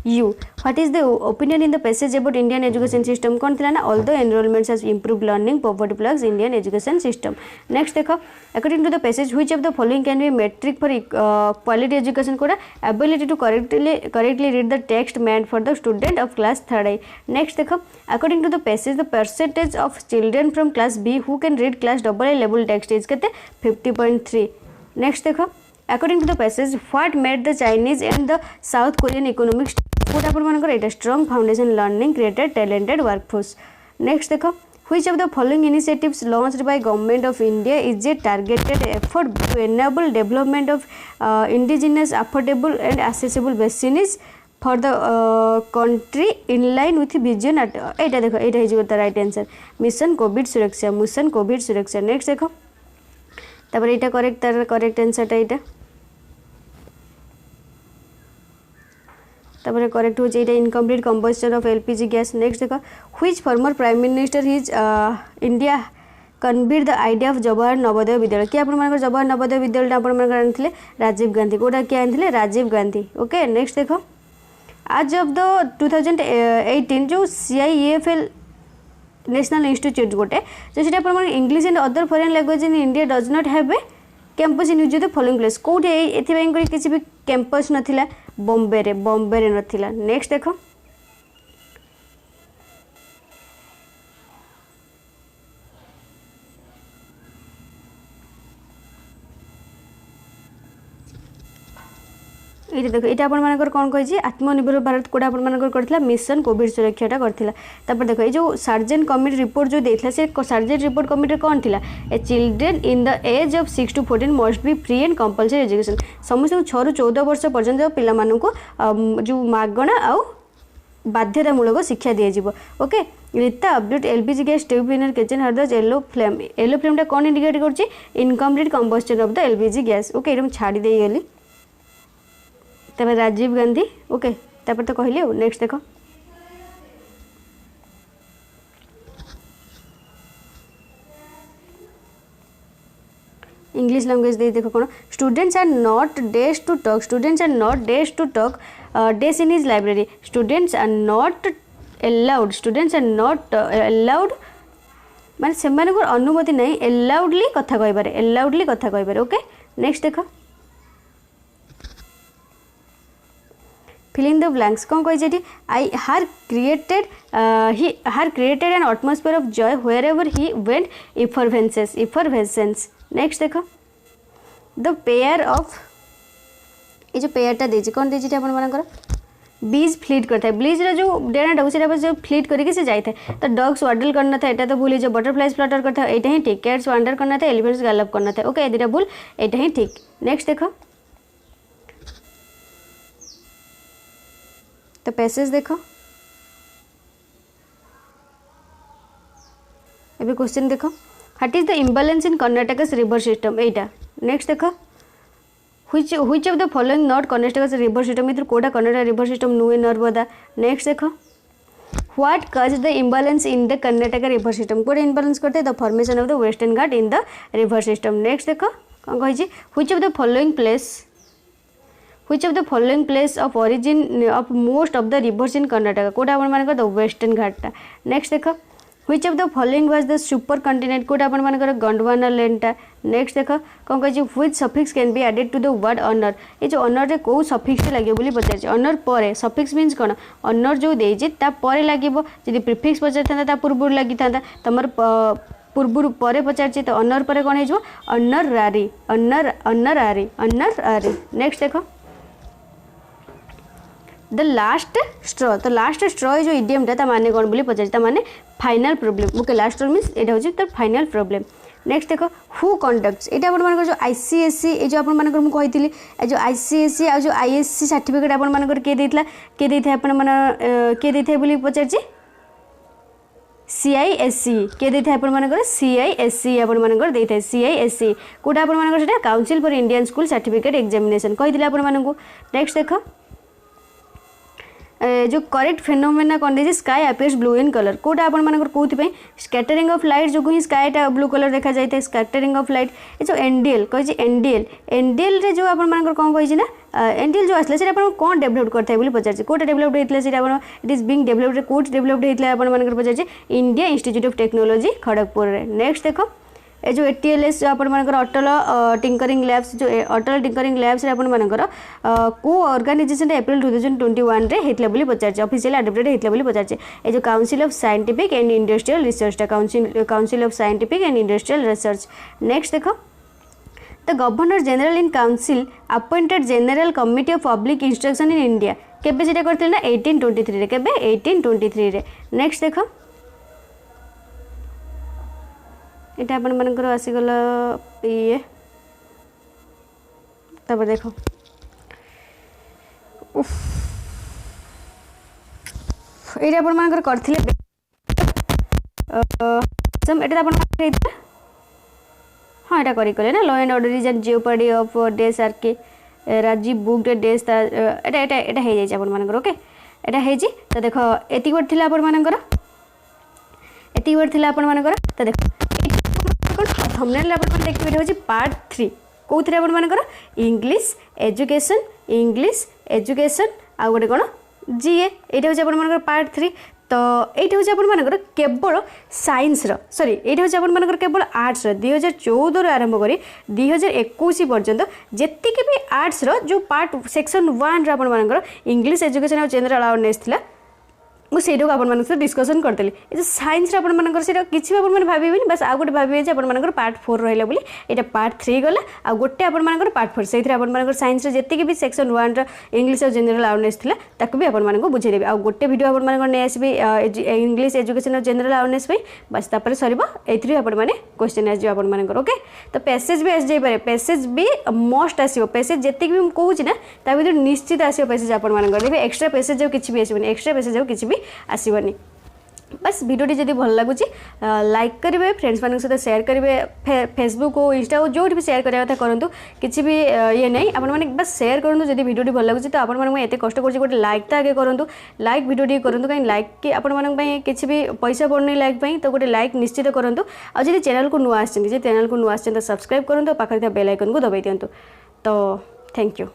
you what is the opinion in the passage about Indian education system कौन थी ना all the enrolments has improved learning poverty plus Indian education system. Next देखो according to the passage which of the following can B metric for quality education कोडा ability to correctly read the text meant for the student of class 3rd। Next देखो according to the passage the percentage of children from class B who can read class AA level text is केते 50.3। Next देखो according to the passage what made the Chinese and the South Korean economics कोड आपनकर एटा strong foundation learning created talented workforce. Next देखो which of the following initiatives launched by government of India is a targeted effort to enable development of indigenous affordable and accessible vaccines for the country in line with vision एटा देखो एटा हो the right answer mission covid Suraksha. Next देखो तापर एटा correct आंसरटा एटा तापर करेक्ट हो incomplete combustion of LPG gas. Next देखो which former prime minister his India conceived the idea of Jawahar Navodaya Vidyalaya किए आप जवाहर नवोदय विद्यालय आप आनी राजीव गांधी कोटा किए आनी राजीव गांधी ओके नेक्स्ट देख आज ऑफ द 2018 जो CIEFL नेशनल इंस्टीट्यूट गोटे जो सीटा English and other foreign language in India does not have a campus in use the following place कौटे ये किसी भी कैंपस नथिला बॉम्बे रे नथिला नेक्स्ट देखो ये देखो ये आपर कौन कही आत्मनिर्भर भारत कोटा आपर मिशन कोविड सुरक्षाटा करता देखो ये जो सर्जन कमिटी रिपोर्ट जो देता से सर्जन रिपोर्ट कमिटी कौन थी a children in the age of 6 to 14 must be free and compulsory education समस्त 6 ରୁ 14 वर्ष पर्यंत पिला जो मागणा आउ बाध्यतामूलक शिक्षा दिज्व ओके रीता update LPG gas tube inner kitchen हरदस येलो फ्लेमटा कौन इंडिकेट कर incomplete combustion of the LPG gas okay ये छाड़ी दे गली तब राजीव गांधी ओके तापर तो कहली नेक्स्ट देखो इंग्लिश लैंग्वेज दे देखो कौन students are not dash to talk dash in his library students are not allowed माने से अनुमति नहीं अलाउडली कथा कह ओके नेक्स्ट देखो फिलिंग द ब्लैंक्स कौन कही I her created an atmosphere of joy wherever he went effervescence next देखो द पेयर ऑफ ये जो पेयरटा देछि कौन देछि अपन मानकर बीज फ्लीट करता है ब्लीज रो जो डेनाटा से जो फ्लीट करके से जाए तो डॉग्स वाडल करना था एटा तो भूल जो बटरफ्लाइज फ्लटर करता है एटा ही ठीक कैट्स वांडर करना था एलिफेंट्स गैलप करना था ओके एटा भूल एटा ही ठीक नेक्स्ट देखो तो पैसेज देखो अभी क्वेश्चन देखो what is the imbalance in Karnataka's river system एटा नेक्स्ट देखो which of the following not Karnataka's river system इधर कोटा कर्नाटक रिवर सिस्टम नुए नर्मदा नेक्स्ट देखो what causes the imbalance in the Karnataka river system कोटा इम्बैलेंस करते हैं the formation of the western Ghat in the river system next देखो कौन कही which of the following place of origin of most of the rivers in Karnataka कोटा अपन मानकर the western घाटा नेक्स्ट देखो which of the following was the super continent कोटा अपन मानकर गोंडवाना लैंडटा नेक्स्ट देखो कौन कही which suffix can be added to the word honor ये जो honor रे को suffix लगे बोली पचार honor पर suffix means कौन honor जो देजे ता पर लागिबो यदि prefix पचार था ता पूर्व लगी था तमर पूर्व पर पचार तो honor पर कौन है honorary नेक्स्ट देखो द लास्ट स्ट्रॉ तो लास्ट स्ट्रॉ जो इडियमटा माने कौन बोली पचार माने final problem okay last means यहाँ हूँ तो फाइनल प्रॉब्लम नेक्स्ट देखो हु कंडक्ट्स ये आप जो ICSE ये जो आपंकर जो ICSE आ जो ISC सर्टिफिकेट आपर किए किए बोली पचार CISE किए देते आपर CISE आपर देते CISE कोटा आपर council for Indian school certificate examination कही आपर नेक्स्ट देखो जो करेक्ट फेनोमेना कौन the sky appears blue in colour कोटा आपण मानकर कोथि स्कैटरिंग ऑफ लाइट जो ही स्काईटा ब्लू कलर देखा जाए थे स्कैटरिंग ऑफ लाइट ये जो एनडीएल कही एनडीएल रे जो आपण मानकर कौन कही ना एनडीएल जो आसला से कौन डेभलप करता है बोली पचार कोटा डेभलप होता इट इज बीइंग डेभलप्ड कोट डेभलप्ड होता आपण मानकर पचार India institute of technology Kharagpur रे नेक्स्ट देखो ये जो ATLS जो आपर अटल टिंकरिंग लैब्स जो अटल टिंकरिंग लैब्स आपर को ऑर्गेनाइजेशन एप्रिल 2021 रे होता बोली पचार ऑफिशियल एडप्टेड होता बोली पचार ये जो council of scientific and industrial research council of scientific and industrial research next देखो the governor general in council appointed general committee of public instruction in India केबे सेटा करथिले ना 1823 रे केबे 1823 रे नेक्स्ट देखो ये आपण मानकर आसीगला ये तब देखो ये आपण मानकर करथिले सम एटा आपण मानकर हां एटा करी कले ना law and order is an jeopardy of this R K Rajiv book डेस एटा एटा एटा हे जाय आपण मानकर ओके एटा हे जी तो देखो एति वर्ड थिला आपण मानकर एति वर्ड थिला आपण मानकर तो देखो कौन थंबनेल आप देखिए ये पार्ट 3 कौन आपण मानकर इंग्लिश एजुकेशन आ गोटे कौन जीए ये हूँ आप पार्ट 3 तो ये हूँ आपर केवल साइंस सॉरी ये हूँ आपर केवल आर्ट्स 2014 आरंभ कर 2021 पर्यंत जी भी आर्ट्स जो पार्ट सेक्शन 1 आपर इंग्लिश एजुकेशन और जनरल अवेयरनेस था मुझे आप डिस्कसन करदेली ये साइंस आपंकर किसी भी भावे बस आउ गोटे भावे आपर पार्ट 4 रहा बोली ये पार्ट 3 गला आ गोटे आपर पार्ट 4 से आपर साइंस जी भी सेक्शन 1 इंग्लिश और जनरल अवेयरनेस था भी आपको बुझेदेवी आ गोटे वीडियो आप नहीं आसबे इंग्लिश एजुकेशन और जनरल अवेयरनेस बस तापर सर ये आपने क्वेश्चन आसपर ओके तो पैसेज भी आसपे पैसेज भी मस्ट आसो पैसेज जी भी मुझे ना ता भर निश्चित आसो पैसेज आपर एक्सट्रा पैसेज किसी भी आसबनी एक्सट्रा पैसेज किसी भी आसबनी बस वीडियोटी जब भल लगुच लाइक करेंगे फ्रेंड्स मान सहित शेयर करेंगे फेसबुक और इंस्टा और जो भी शेयर करने करूँ किसी भी ये नहीं आपने बस शेयर करूँ जब वीडियोटी भल लगुच तो आपत कष्ट कर गोटे लाइक तो आगे करूँ लाइक वीडियोटी करूँ कहीं लाइक कि आपण किसी भी पैसा पड़नी लाइक तो गोटे लाइक निश्चित करूँ और जब चैनल को नुआ चैनल को नुआ तो सब्सक्राइब करूँ पाखे बेल आइकन को दबाई दिंतु तो थैंक यू।